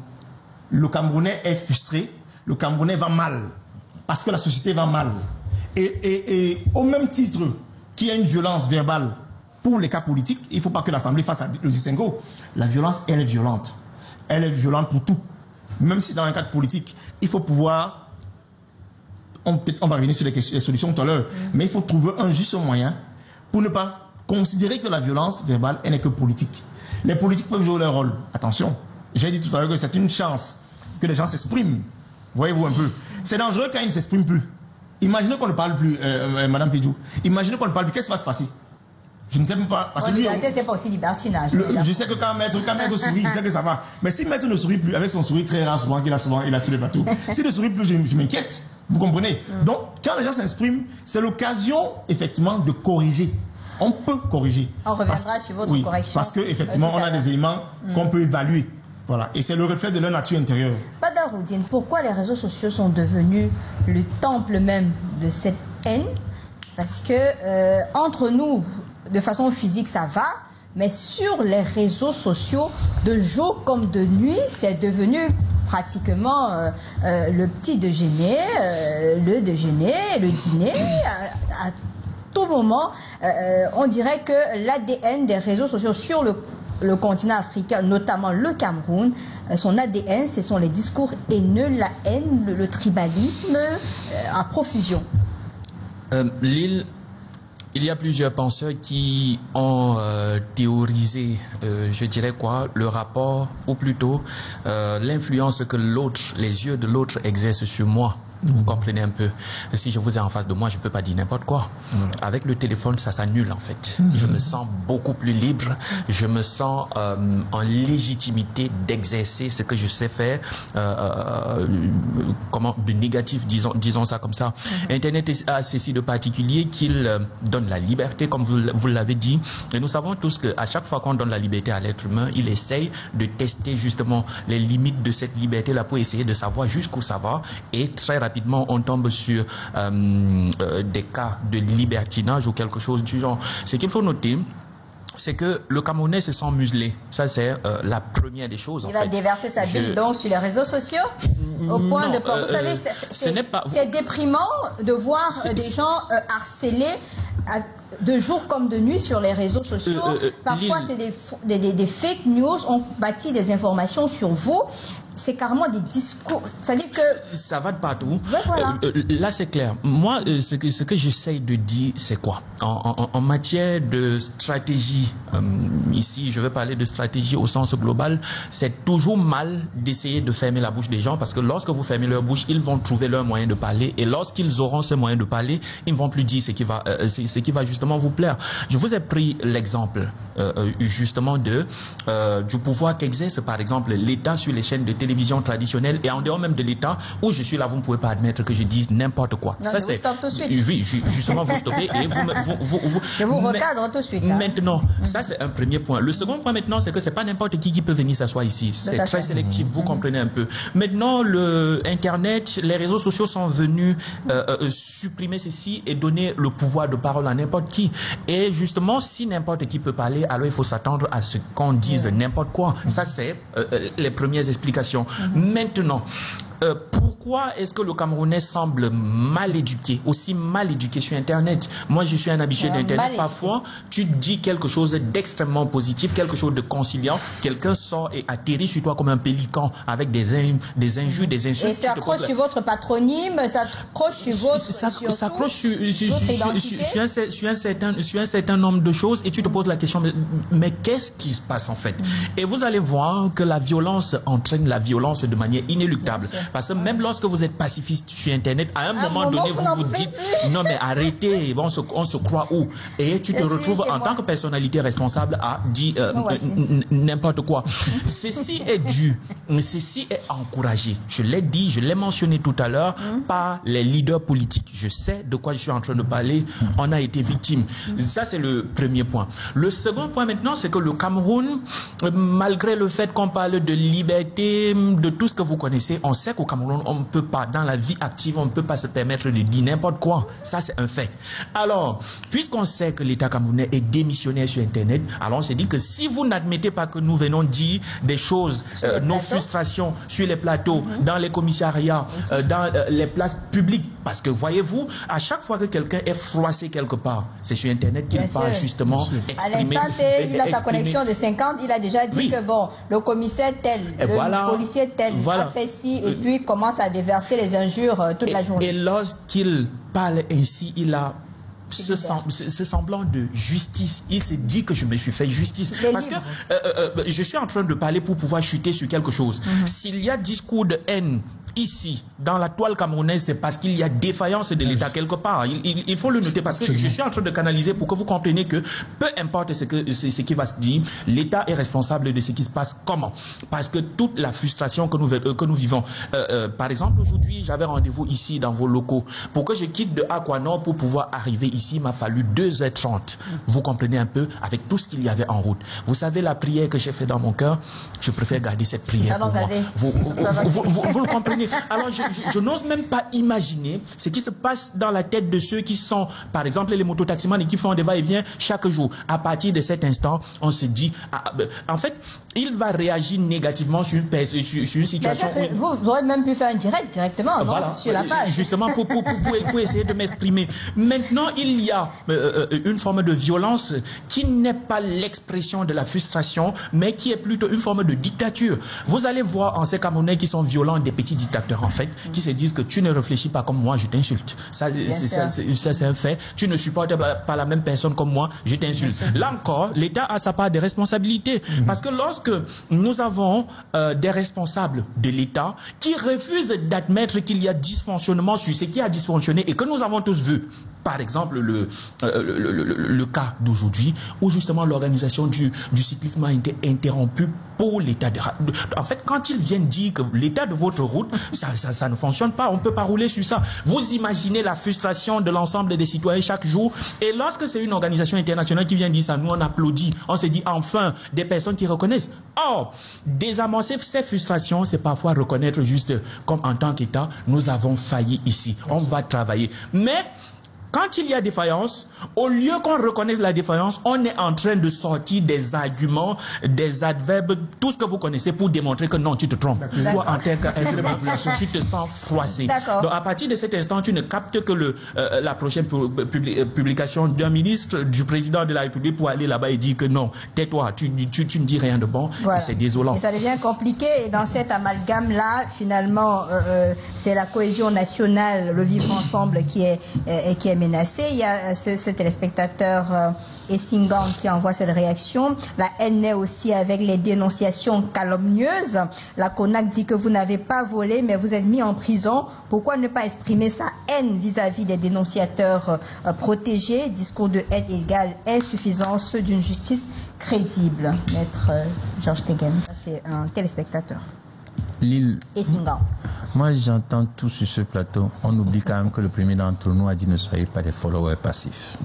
Le Camerounais est frustré, le Camerounais va mal, parce que la société va mal. Et au même titre qu'il y a une violence verbale pour les cas politiques, il ne faut pas que l'Assemblée fasse le distinguo. La violence, elle est violente. Elle est violente pour tout. Même si dans un cadre politique, il faut pouvoir... On va revenir sur les solutions tout à l'heure, mais il faut trouver un juste moyen pour ne pas considérer que la violence verbale, elle n'est que politique. Les politiques peuvent jouer leur rôle. Attention, j'ai dit tout à l'heure que c'est une chance que les gens s'expriment. Voyez-vous un peu. C'est dangereux quand ils ne s'expriment plus. Imaginez qu'on ne parle plus, Madame Pidjou. Imaginez qu'on ne parle plus. Qu'est-ce qui va se passer? Je ne sais même pas. Parce que liberté, c'est pas aussi libertinage. Je sais que quand maître sourit, je sais que ça va. Mais si maître ne sourit plus, avec son sourire très rare, souvent qu'il a sur les bateaux, s'il ne sourit plus, je m'inquiète. Vous comprenez? Donc, quand les gens s'expriment, c'est l'occasion, effectivement, de corriger. On peut corriger. On reviendra sur votre correction. Parce qu'effectivement, on a des éléments qu'on peut évaluer. Voilà. Et c'est le reflet de leur nature intérieure. Badaroudine, pourquoi les réseaux sociaux sont devenus le temple même de cette haine? Parce que entre nous, de façon physique, ça va, mais sur les réseaux sociaux, de jour comme de nuit, c'est devenu pratiquement le petit déjeuner, le déjeuner, le dîner, à tout moment, on dirait que l'ADN des réseaux sociaux sur le continent africain, notamment le Cameroun, son ADN, ce sont les discours haineux, la haine, le tribalisme à profusion. Lille, il y a plusieurs penseurs qui ont théorisé, je dirais quoi, le rapport, ou plutôt l'influence que l'autre, les yeux de l'autre exercent sur moi. Vous comprenez un peu. Si je vous ai en face de moi, je ne peux pas dire n'importe quoi. Avec le téléphone, ça s'annule en fait. Je me sens beaucoup plus libre. Je me sens en légitimité d'exercer ce que je sais faire. De négatif, disons ça comme ça. Internet a ceci de particulier qu'il donne la liberté, comme vous l'avez dit. Et nous savons tous qu'à chaque fois qu'on donne la liberté à l'être humain, il essaye de tester justement les limites de cette liberté-là pour essayer de savoir jusqu'où ça va. Et très rapidement, on tombe sur des cas de libertinage ou quelque chose du genre. Ce qu'il faut noter, c'est que le Camerounais se sent muselé. Ça, c'est la première des choses. Il va déverser sa bile donc sur les réseaux sociaux au point de... Vous savez, c'est déprimant de voir des gens harcelés de jour comme de nuit sur les réseaux sociaux. Parfois, c'est des fake news. On bâtit des informations sur vous. C'est carrément des discours. C'est-à-dire que... Ça va de partout. Ouais, voilà. Là, c'est clair. Moi, ce que j'essaye de dire, c'est quoi? En matière de stratégie, ici, je vais parler de stratégie au sens global, c'est toujours mal d'essayer de fermer la bouche des gens parce que lorsque vous fermez leur bouche, ils vont trouver leur moyen de parler et lorsqu'ils auront ce moyen de parler, ils ne vont plus dire ce qui va justement vous plaire. Je vous ai pris l'exemple justement du pouvoir qu'exerce par exemple l'État sur les chaînes de télévision traditionnelle et en dehors même de l'État où je suis là, vous ne pouvez pas admettre que je dise n'importe quoi. Non, ça c'est tout de suite. Oui, justement vous stoppez et je vous recadre tout de suite. Hein. Maintenant, ça c'est un premier point. Le second point maintenant, c'est que c'est pas n'importe qui peut venir s'asseoir ici. C'est très sélectif, vous comprenez un peu. Maintenant, le Internet, les réseaux sociaux sont venus supprimer ceci et donner le pouvoir de parole à n'importe qui. Et justement, si n'importe qui peut parler, alors il faut s'attendre à ce qu'on dise n'importe quoi. Ça c'est les premières explications. Maintenant, pourquoi est-ce que le Camerounais semble mal éduqué, aussi mal éduqué sur Internet? Moi, je suis un habitué d'Internet. Parfois, tu dis quelque chose d'extrêmement positif, quelque chose de conciliant. Quelqu'un sort et atterrit sur toi comme un pélican avec des injures, des insultes. Et ça accroche sur votre patronyme, ça accroche sur votre... Ça accroche sur un certain nombre de choses et tu te poses la question, mais qu'est-ce qui se passe en fait? Et vous allez voir que la violence entraîne la violence de manière inéluctable. Parce que même lorsque vous êtes pacifiste sur Internet, à un moment donné, vous vous dites, non mais arrêtez, on se croit où? Et tu te retrouves en tant que personnalité responsable à dire n'importe quoi. Ceci est dû, ceci est encouragé. Je l'ai dit, je l'ai mentionné tout à l'heure, par les leaders politiques. Je sais de quoi je suis en train de parler. On a été victime. Ça, c'est le premier point. Le second point maintenant, c'est que le Cameroun, malgré le fait qu'on parle de liberté, de tout ce que vous connaissez, on sait qu'au Cameroun, on ne peut pas, dans la vie active, on ne peut pas se permettre de dire n'importe quoi. Ça, c'est un fait. Alors, puisqu'on sait que l'État camerounais est démissionnaire sur Internet, alors on s'est dit que si vous n'admettez pas que nous venons dire des choses, nos frustrations sur les plateaux, dans les commissariats, dans les places publiques, parce que voyez-vous, à chaque fois que quelqu'un est froissé quelque part, c'est sur Internet qu'il part justement exprimer. À l'instant T, il a sa connexion de 50, il a déjà dit que bon, le commissaire tel, le policier tel a fait ci, et puis commence à déverser les injures toute la journée. Et lorsqu'il parle ainsi, il a ce semblant de justice. Il se dit que je me suis fait justice. Parce que je suis en train de parler pour pouvoir chuter sur quelque chose. S'il y a discours de haine ici, dans la toile camerounaise, c'est parce qu'il y a défaillance de l'État quelque part. Il faut le noter parce que je suis en train de canaliser pour que vous compreniez que peu importe ce qui va se dire, l'État est responsable de ce qui se passe. Comment? Parce que toute la frustration que nous vivons. Par exemple, aujourd'hui, j'avais rendez-vous ici dans vos locaux. Pour que je quitte de Aquanor pour pouvoir arriver ici, il m'a fallu 2h30. Vous comprenez un peu avec tout ce qu'il y avait en route. Vous savez la prière que j'ai fait dans mon cœur? Je préfère garder cette prière pour moi. Vous le comprenez? Alors, je n'ose même pas imaginer ce qui se passe dans la tête de ceux qui sont, par exemple, les mototaximans et qui font des va-et-vient chaque jour. À partir de cet instant, on se dit, en fait, il va réagir négativement sur une situation. Vous aurez même pu faire un direct directement, non? Voilà, sur la page. Justement, pour essayer de m'exprimer. Maintenant, il y a une forme de violence qui n'est pas l'expression de la frustration, mais qui est plutôt une forme de dictature. Vous allez voir en ces Camerounais qui sont violents, des petits dictateurs en fait, qui se disent que tu ne réfléchis pas comme moi, je t'insulte. Ça, c'est un fait. Tu ne supportes pas la même personne comme moi, je t'insulte. Là encore, l'État a sa part de responsabilité. Parce que lorsque nous avons des responsables de l'État qui refusent d'admettre qu'il y a dysfonctionnement sur ce qui a dysfonctionné et que nous avons tous vu, par exemple, le cas d'aujourd'hui, où justement l'organisation du cyclisme a été interrompue pour l'état de... En fait, quand ils viennent dire que l'état de votre route, ça ne fonctionne pas, on ne peut pas rouler sur ça. Vous imaginez la frustration de l'ensemble des citoyens chaque jour. Et lorsque c'est une organisation internationale qui vient dire ça, nous on applaudit, on se dit enfin des personnes qui reconnaissent. Or, désamorcer ces frustrations, c'est parfois reconnaître juste comme en tant qu'État, nous avons failli ici. On va travailler. Mais quand il y a défaillance, au lieu qu'on reconnaisse la défaillance, on est en train de sortir des arguments, des adverbes, tout ce que vous connaissez pour démontrer que non, tu te trompes. Toi, en tant qu'instrument, tu te sens froissé. Donc, à partir de cet instant, tu ne captes que la prochaine publication d'un ministre, du président de la République pour aller là-bas et dire que non, tais-toi, tu ne dis rien de bon. Voilà. Et c'est désolant. Et ça devient compliqué. Et dans cet amalgame-là, finalement, c'est la cohésion nationale, le vivre ensemble qui est menacé. Il y a ce téléspectateur Essingan qui envoie cette réaction. La haine naît aussi avec les dénonciations calomnieuses. La CONAC dit que vous n'avez pas volé, mais vous êtes mis en prison. Pourquoi ne pas exprimer sa haine vis-à-vis des dénonciateurs protégés? Discours de haine égale insuffisance d'une justice crédible. Maître Georges Tegen, c'est un téléspectateur. Lille. Essingan. Moi, j'entends tout sur ce plateau. On oublie quand même que le premier d'entre nous a dit ne soyez pas des followers passifs.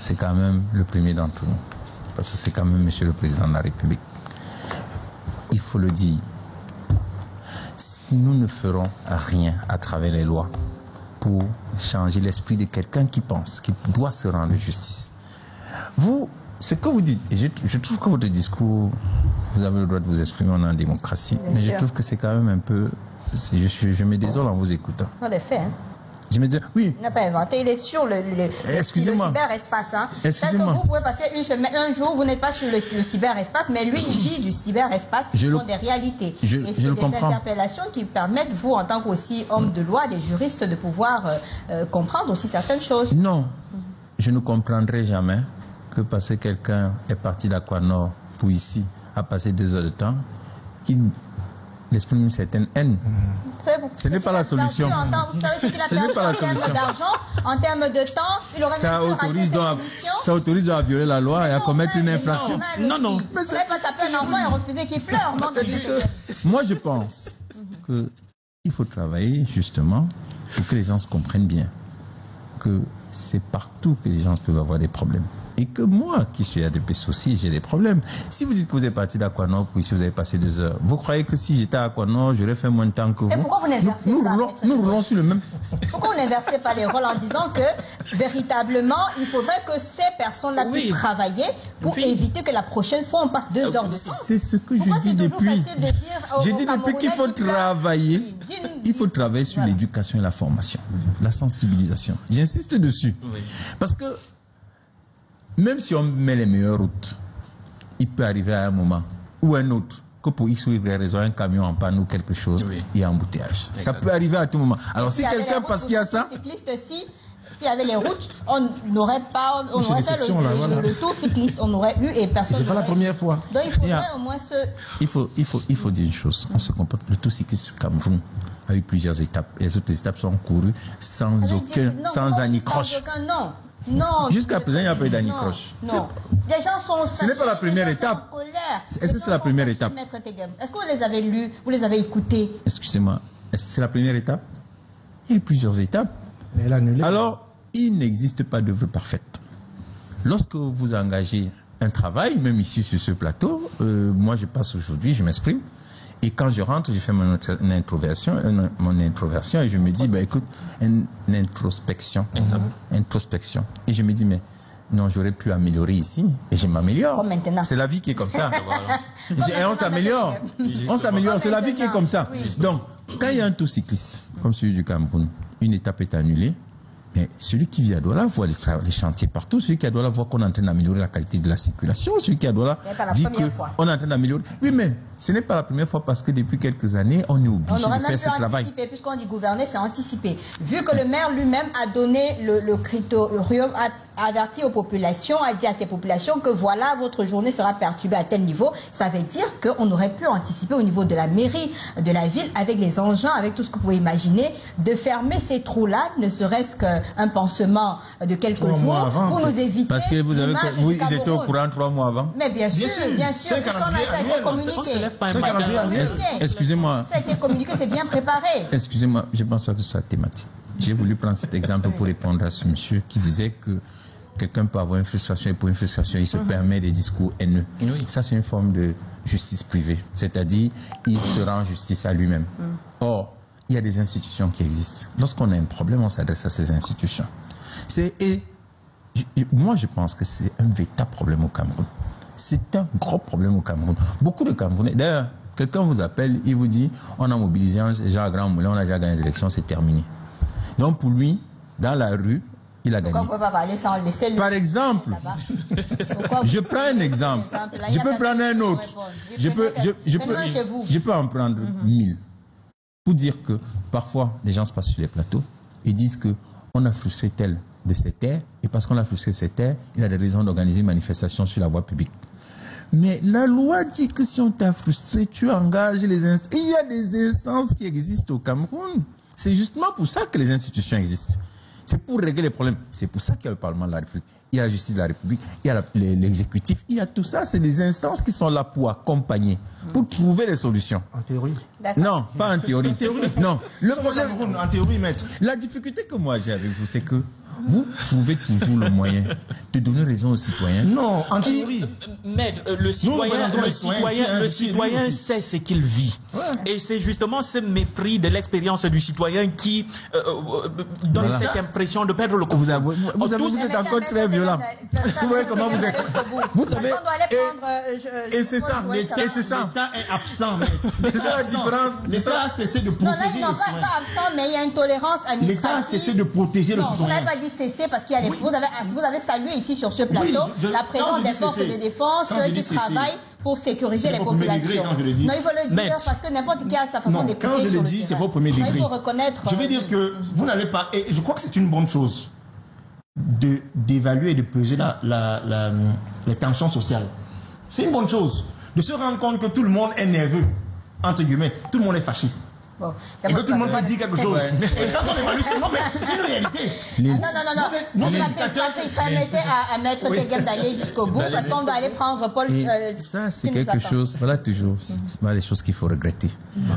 C'est quand même le premier d'entre nous. Parce que c'est quand même Monsieur le Président de la République. Il faut le dire. Si nous ne ferons rien à travers les lois pour changer l'esprit de quelqu'un qui pense qu'il doit se rendre justice, vous, ce que vous dites, et je trouve que votre discours, vous avez le droit de vous exprimer en démocratie, mais je trouve que c'est quand même un peu Je me désole en vous écoutant. On l'a fait, hein. Je me dis, oui. Il n'a pas inventé, il est sur le cyberespace. Hein. Excusez-moi. Vous pouvez passer un jour, vous n'êtes pas sur le cyberespace, mais lui, il vit du cyberespace. Ce sont des réalités. Et c'est des interpellations qui permettent, vous, en tant qu'aussi homme de loi, des juristes, de pouvoir comprendre aussi certaines choses. Non, je ne comprendrai jamais que parce que quelqu'un est parti d'Aquanor pour ici, a passé 2 heures de temps, qu'il exprime une certaine haine. Ce n'est pas la solution. Vous savez ce qu'il a perdu en termes d'argent, en termes de temps, il aurait ça autorise à violer la loi et à commettre une infraction. Non. Mais c'est pas taper un enfant et refuser qu'il pleure. Moi, je pense qu'il faut travailler justement pour que les gens se comprennent bien que c'est partout que les gens peuvent avoir des problèmes. Et que moi, qui suis ADPS aussi, j'ai des problèmes. Si vous dites que vous êtes parti d'Aquanor, puis si vous avez passé 2 heures, vous croyez que si j'étais à Aquanor, j'aurais fait moins de temps que vous? Et pourquoi vous n'inversez pas? Nous roulons sur le même... Pourquoi vous n'inversez pas les rôles en disant que, véritablement, il faudrait que ces personnes-là puissent travailler pour éviter que la prochaine fois, on passe 2 heures de temps? C'est ce que je dis depuis. J'ai dit depuis qu'il faut travailler. Il faut travailler sur l'éducation et la formation, la sensibilisation. J'insiste dessus. Parce que même si on met les meilleures routes, il peut arriver à un moment ou un autre que pour X ou Y raison, un camion en panne ou quelque chose et embouteillage. Ça peut arriver à tout moment. Alors si quelqu'un, parce qu'il y a ça... S'il y avait les routes, on n'aurait pas... On aurait fait le tour cycliste, on aurait eu et personne... C'est pas la première fois. Donc il faudrait au moins se... Il faut dire une chose. On se comporte... Le tour cycliste du Cameroun a eu plusieurs étapes. Et les autres étapes sont courues sans anicroche. Non. Jusqu'à présent, il n'y a pas eu d'anicroche. Non. Les gens sont... Ce n'est pas la première étape. Est-ce que c'est la première étape? Est-ce que vous les avez lus? Vous les avez écoutés? Excusez-moi. Est-ce que c'est la première étape? Il y a eu plusieurs étapes. Alors, il n'existe pas d'œuvre parfaite. Lorsque vous engagez un travail, même ici sur ce plateau, moi je passe aujourd'hui, je m'exprime, et quand je rentre, je fais mon introversion et je me dis, bah, écoute, une introspection. Et je me dis, mais non, j'aurais pu améliorer ici, et je m'améliore. C'est la vie qui est comme ça. Et on s'améliore. C'est la vie qui est comme ça. Donc, quand il y a un tour cycliste, comme celui du Cameroun, une étape est annulée, mais celui qui vit à Douala voit les chantiers partout, celui qui est à Douala voit qu'on est en train d'améliorer la qualité de la circulation, celui qui est à Douala dit qu'on est en train d'améliorer. Oui, mais ce n'est pas la première fois parce que depuis quelques années, on est obligé de faire ce travail. Puisqu'on dit gouverner, c'est anticiper. Vu que le maire lui-même a donné le critérium, a averti aux populations, a dit à ces populations que voilà, votre journée sera perturbée à tel niveau, ça veut dire qu'on aurait pu anticiper au niveau de la mairie, de la ville, avec les engins, avec tout ce que vous pouvez imaginer, de fermer ces trous-là, ne serait-ce qu'un pansement de quelques jours, pour nous éviter... Parce que vous étiez au courant 3 mois avant. Mais bien sûr, parce qu'on a été communiqué. Excusez-moi. Ça a été communiqué, c'est bien préparé. Excusez-moi, je ne pense pas que ce soit thématique. J'ai voulu prendre cet exemple pour répondre à ce monsieur qui disait que quelqu'un peut avoir une frustration et pour une frustration, il se permet des discours haineux. Ça, c'est une forme de justice privée. C'est-à-dire, il se rend justice à lui-même. Or, il y a des institutions qui existent. Lorsqu'on a un problème, on s'adresse à ces institutions. Moi, je pense que c'est un véritable problème au Cameroun. C'est un gros problème au Cameroun. Beaucoup de Camerounais... D'ailleurs, quelqu'un vous appelle, il vous dit, on a mobilisé les gens à Grand Moulin, on a déjà gagné les élections, c'est terminé. Donc, pour lui, dans la rue, il a gagné. Pourquoi on ne peut pas parler sans laisser Par exemple, je prends un exemple. Je peux prendre un autre. Je peux en prendre 1000. Pour dire que parfois, les gens se passent sur les plateaux et disent qu'on a frustré tel de cette terre, et parce qu'on a frustré cette terre, il a des raisons d'organiser une manifestation sur la voie publique. Mais la loi dit que si on t'a frustré, tu engages les instances. Il y a des instances qui existent au Cameroun. C'est justement pour ça que les institutions existent. C'est pour régler les problèmes. C'est pour ça qu'il y a le Parlement de la République, il y a la justice de la République, il y a l'exécutif, il y a tout ça. C'est des instances qui sont là pour accompagner, pour trouver des solutions. En théorie? Non, pas en théorie. Non. Le problème, en théorie, maître. La difficulté que moi j'ai avec vous, c'est que vous trouvez toujours le moyen de donner raison aux citoyens. Non, en théorie. Maître, le citoyen sait ce qu'il vit. Ouais. Et c'est justement ce mépris de l'expérience du citoyen qui donne cette impression de perdre le contrôle. Vous êtes encore très violent. Vous voyez comment vous êtes. Vous savez, et c'est ça. Et c'est ça. L'État est absent. C'est ça la différence. L'État a cessé de protéger. Non, pas absent, mais il y a une tolérance administrative. L'État a cessé de protéger le citoyen. Vous n'avez pas dit cesser parce qu'il y a des... Vous avez salué ici sur ce plateau la présence des forces de défense qui travaillent pour sécuriser les populations. Non, il faut le dire parce que n'importe qui a sa façon d'écouter. Quand je le dis, c'est pas au premier degré. Il faut reconnaître. Je veux dire que vous n'allez pas... Et je crois que c'est une bonne chose d'évaluer et de peser les tensions sociales. C'est une bonne chose. De se rendre compte que tout le monde est nerveux, entre guillemets. Tout le monde est fâché. Bon, et que tout le monde peut dire quelque chose. Et quand on évalue, non, mais c'est une réalité. Non. Il permettait à Maître Tegem d'aller jusqu'au bout parce qu'on doit aller prendre Paul. Ça, c'est quelque chose. Voilà toujours. Voilà les choses qu'il faut regretter.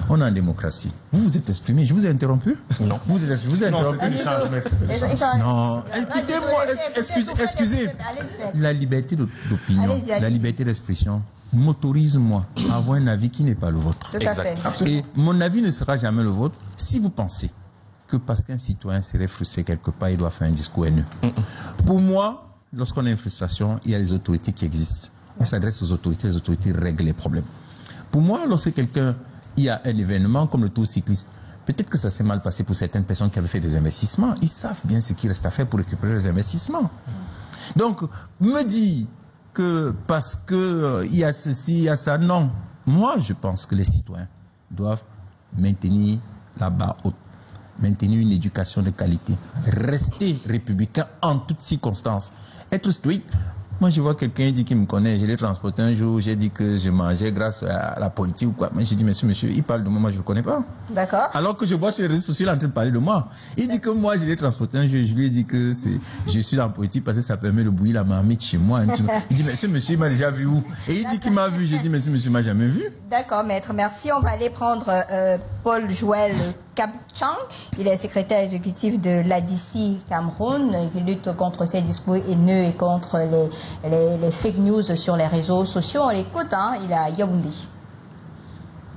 On est en démocratie. Vous vous êtes exprimé. Je vous ai interrompu? Non. Vous êtes interrompu. Non. Écoutez-moi. Excusez. La liberté d'opinion, la liberté d'expression m'autorise-moi à avoir un avis qui n'est pas le vôtre. Tout à fait. Et mon avis ne sera jamais le vôtre si vous pensez que parce qu'un citoyen serait frustré quelque part, il doit faire un discours haineux. Pour moi, lorsqu'on a une frustration, il y a les autorités qui existent. On s'adresse aux autorités, les autorités règlent les problèmes. Pour moi, lorsque il y a un événement comme le Tour cycliste, peut-être que ça s'est mal passé pour certaines personnes qui avaient fait des investissements. Ils savent bien ce qu'il reste à faire pour récupérer les investissements. Donc, me dire que parce que il y a ceci, il y a ça, non. Moi, je pense que les citoyens doivent maintenir la barre haute, maintenir une éducation de qualité, rester républicain en toutes circonstances, être stoïque. Moi, je vois quelqu'un dit qu'il me connaît, je l'ai transporté un jour, j'ai dit que je mangeais grâce à la politique ou quoi. Mais j'ai dit, monsieur, il parle de moi, je ne le connais pas. D'accord. Alors que je vois sur les réseaux sociaux, il est en train de parler de moi. Il dit que moi, je l'ai transporté un jour, je lui ai dit que je suis en politique parce que ça permet de bouillir la marmite chez moi. Il dit, mais ce monsieur, il m'a déjà vu où? Et il dit qu'il m'a vu. J'ai dit, mais ce monsieur m'a jamais vu. D'accord, maître, merci. On va aller prendre Paul Joël Kapchang. Il est secrétaire exécutif de l'ADICI Cameroun, qui lutte contre ces discours haineux et contre les fake news sur les réseaux sociaux. On l'écoute, il est à Yaoundé.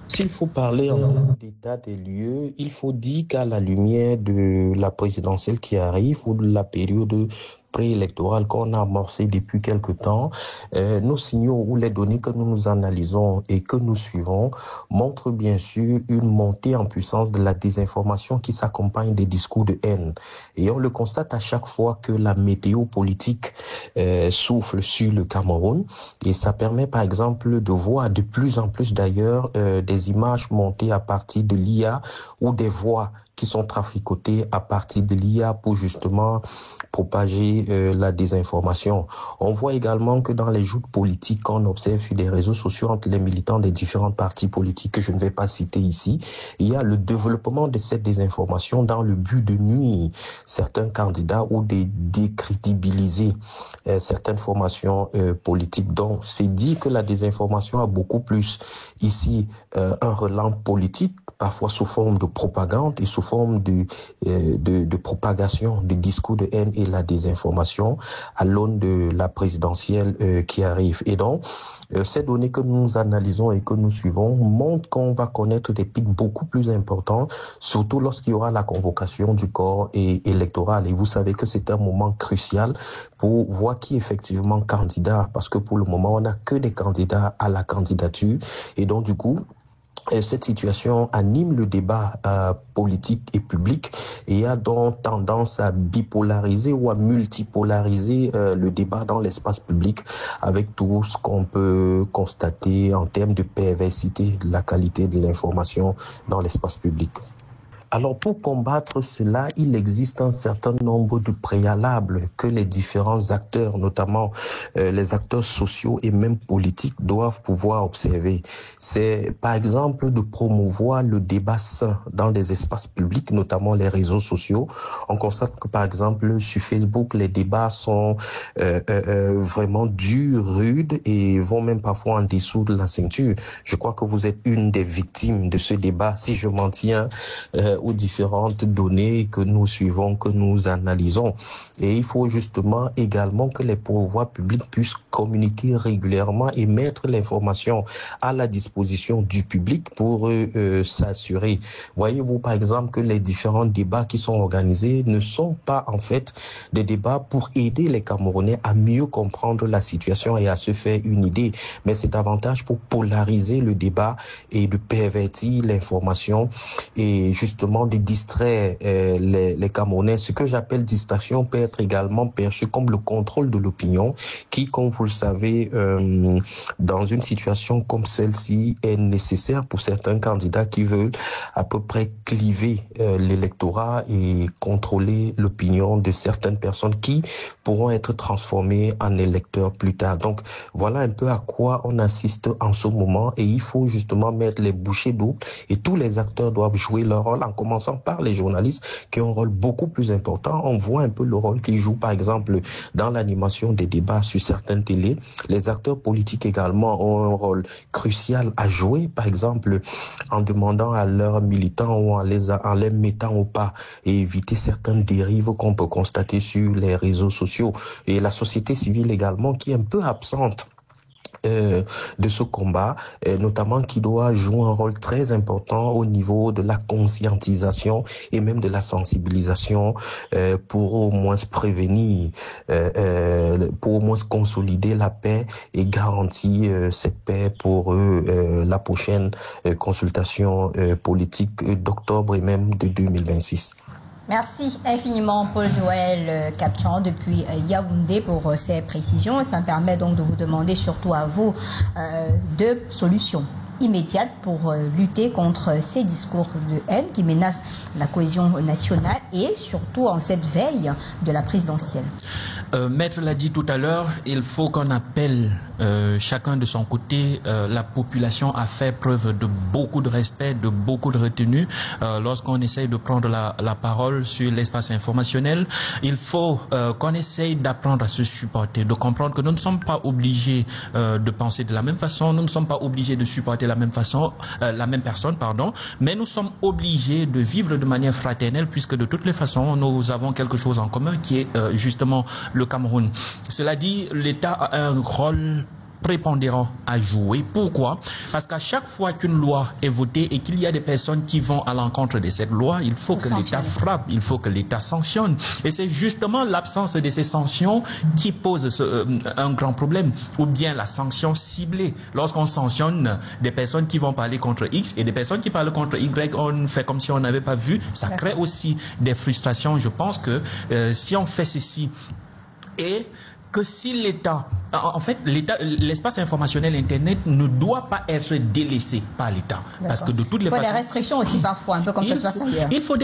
S'il faut parler en d'état des lieux, il faut dire qu'à la lumière de la présidentielle qui arrive ou de la période préélectorale qu'on a amorcée depuis quelque temps, nos signaux ou les données que nous analysons et que nous suivons montrent bien sûr une montée en puissance de la désinformation qui s'accompagne des discours de haine. Et on le constate à chaque fois que la météo politique souffle sur le Cameroun. Et ça permet par exemple de voir de plus en plus d'ailleurs des images montées à partir de l'IA ou des voix qui sont traficotées à partir de l'IA pour justement propager la désinformation. On voit également que dans les joutes politiques qu'on observe sur des réseaux sociaux entre les militants des différentes partis politiques que je ne vais pas citer ici, il y a le développement de cette désinformation dans le but de nuire certains candidats ou de décrédibiliser certaines formations politiques. Donc c'est dit que la désinformation a beaucoup plus ici un relent politique, parfois sous forme de propagande et sous forme de propagation de discours de haine et la désinformation à l'aune de la présidentielle qui arrive. Et donc, ces données que nous analysons et que nous suivons montrent qu'on va connaître des pics beaucoup plus importants, surtout lorsqu'il y aura la convocation du corps électoral. Et vous savez que c'est un moment crucial pour voir qui est effectivement candidat, parce que pour le moment, on n'a que des candidats à la candidature. Et donc, du coup, cette situation anime le débat politique et public et a donc tendance à bipolariser ou à multipolariser le débat dans l'espace public avec tout ce qu'on peut constater en termes de perversité de la qualité de l'information dans l'espace public. Alors pour combattre cela, il existe un certain nombre de préalables que les différents acteurs, notamment les acteurs sociaux et même politiques, doivent pouvoir observer. C'est par exemple de promouvoir le débat sain dans des espaces publics, notamment les réseaux sociaux. On constate que par exemple sur Facebook, les débats sont vraiment durs, rudes et vont même parfois en dessous de la ceinture. Je crois que vous êtes une des victimes de ce débat, si je m'en tiens aux différentes données que nous suivons, que nous analysons. Et il faut justement également que les pouvoirs publics puissent communiquer régulièrement et mettre l'information à la disposition du public pour s'assurer. Voyez-vous par exemple que les différents débats qui sont organisés ne sont pas en fait des débats pour aider les Camerounais à mieux comprendre la situation et à se faire une idée, mais c'est davantage pour polariser le débat et de pervertir l'information et justement de distraire les Camerounais. Ce que j'appelle distraction peut être également perçu comme le contrôle de l'opinion qui, comme vous le savez, dans une situation comme celle-ci est nécessaire pour certains candidats qui veulent à peu près cliver l'électorat et contrôler l'opinion de certaines personnes qui pourront être transformées en électeurs plus tard. Donc voilà un peu à quoi on assiste en ce moment et il faut justement mettre les bouchées doubles et tous les acteurs doivent jouer leur rôle en commençant par les journalistes qui ont un rôle beaucoup plus important. On voit un peu le rôle qu'ils jouent par exemple dans l'animation des débats sur certaines télés. Les acteurs politiques également ont un rôle crucial à jouer, par exemple en demandant à leurs militants ou en les mettant au pas et éviter certaines dérives qu'on peut constater sur les réseaux sociaux. Et la société civile également qui est un peu absente de ce combat, notamment qui doit jouer un rôle très important au niveau de la conscientisation et même de la sensibilisation pour au moins prévenir, pour au moins consolider la paix et garantir cette paix pour la prochaine consultation politique d'octobre et même de 2026. Merci infiniment Paul-Joël Capchan depuis Yaoundé pour ces précisions. Ça me permet donc de vous demander surtout à vous deux solutions immédiates pour lutter contre ces discours de haine qui menacent la cohésion nationale et surtout en cette veille de la présidentielle. Maître l'a dit tout à l'heure, il faut qu'on appelle chacun de son côté la population à faire preuve de beaucoup de respect, de beaucoup de retenue lorsqu'on essaye de prendre la parole sur l'espace informationnel. Il faut qu'on essaye d'apprendre à se supporter, de comprendre que nous ne sommes pas obligés de penser de la même façon, nous ne sommes pas obligés de supporter la même façon, la même personne, mais nous sommes obligés de vivre de manière fraternelle puisque de toutes les façons nous avons quelque chose en commun qui est justement le Cameroun. Cela dit, l'État a un rôle prépondérant à jouer. Pourquoi? Parce qu'à chaque fois qu'une loi est votée et qu'il y a des personnes qui vont à l'encontre de cette loi, il faut que l'État frappe, il faut que l'État sanctionne. Et c'est justement l'absence de ces sanctions qui pose un grand problème. Ou bien la sanction ciblée. Lorsqu'on sanctionne des personnes qui vont parler contre X et des personnes qui parlent contre Y, on fait comme si on n'avait pas vu. Ça crée aussi des frustrations. Je pense que si on fait ceci et que si l'État, en fait, l'espace informationnel Internet ne doit pas être délaissé par l'État. Parce que de toutes les façons... Il faut des restrictions aussi parfois, un peu comme ça se passe ailleurs. Il faut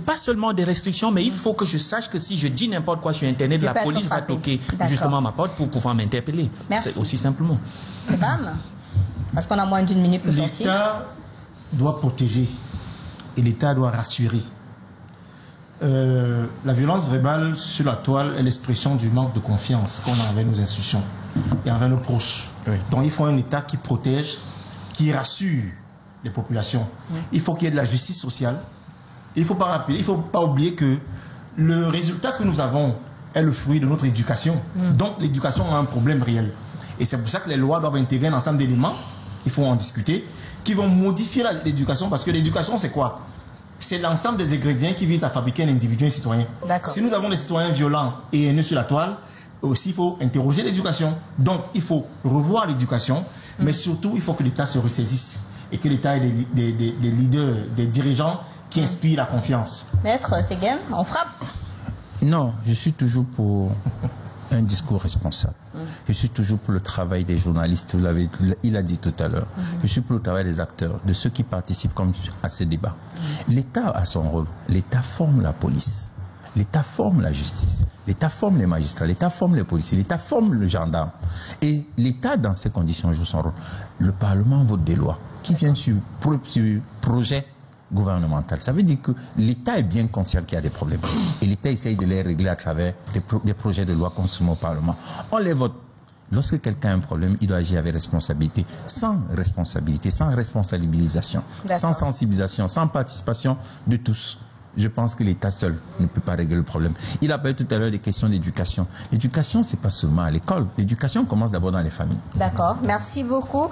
pas seulement des restrictions, mais il faut que je sache que si je dis n'importe quoi sur Internet, la police va toquer justement ma porte pour pouvoir m'interpeller. C'est aussi simplement. Bam, parce qu'on a moins d'une minute pour sortir. L'État doit protéger et l'État doit rassurer. La violence verbale sur la toile est l'expression du manque de confiance qu'on a envers nos institutions et envers nos proches. Oui. Donc il faut un État qui protège, qui rassure les populations. Oui. Il faut qu'il y ait de la justice sociale. Il ne faut pas oublier que le résultat que nous avons est le fruit de notre éducation. Donc l'éducation a un problème réel. Et c'est pour ça que les lois doivent intégrer un ensemble d'éléments, il faut en discuter, qui vont modifier l'éducation. Parce que l'éducation, c'est quoi? C'est l'ensemble des ingrédients qui visent à fabriquer un individu, un citoyen. Si nous avons des citoyens violents et haineux sur la toile, aussi il faut interroger l'éducation. Donc il faut revoir l'éducation, mais surtout il faut que l'État se ressaisisse et que l'État ait des leaders, des dirigeants qui inspirent la confiance. Maître Tegem, on frappe? Non, je suis toujours pour un discours responsable. Je suis toujours pour le travail des journalistes, il a dit tout à l'heure. Je suis pour le travail des acteurs, de ceux qui participent à ce débat. L'État a son rôle. L'État forme la police. L'État forme la justice. L'État forme les magistrats. L'État forme les policiers. L'État forme le gendarme. Et l'État, dans ces conditions, joue son rôle. Le Parlement vote des lois qui viennent sur projet gouvernemental. Ça veut dire que l'État est bien conscient qu'il y a des problèmes. Et l'État essaye de les régler à travers des projets de loi qu'on soumet au Parlement. On les vote. lorsque quelqu'un a un problème, il doit agir avec responsabilité, sans responsabilisation, sans sensibilisation, sans participation de tous. Je pense que l'État seul ne peut pas régler le problème. Il a parlé tout à l'heure des questions d'éducation. L'éducation, c'est pas seulement à l'école. L'éducation commence d'abord dans les familles. D'accord. Merci beaucoup.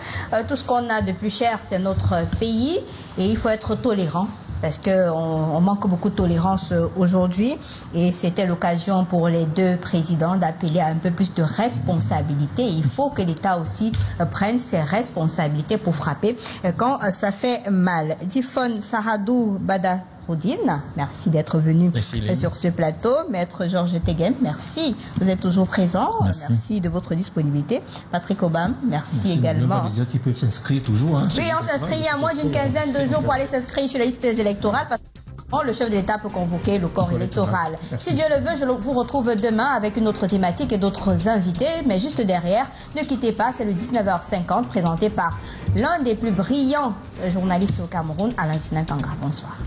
Tout ce qu'on a de plus cher, c'est notre pays. Et il faut être tolérant. Parce qu'on manque beaucoup de tolérance aujourd'hui. Et c'était l'occasion pour les deux présidents d'appeler à un peu plus de responsabilité. Il faut que l'État aussi prenne ses responsabilités pour frapper quand ça fait mal. Difon Saradou Bada. Merci d'être venu sur ce plateau. Maître Georges Teghem, merci. Vous êtes toujours présent. Merci de votre disponibilité. Patrick Obam, merci également. Les gens qui peuvent s'inscrire toujours. Hein, oui, on s'inscrit il y a moins d'une quinzaine de jours pour aller s'inscrire sur la liste électorale. Parce que le chef de l'État peut convoquer le corps électoral. Si Dieu le veut, je vous retrouve demain avec une autre thématique et d'autres invités. Mais juste derrière, ne quittez pas, c'est le 19h50 présenté par l'un des plus brillants journalistes au Cameroun, Alain Sinakanga. Bonsoir.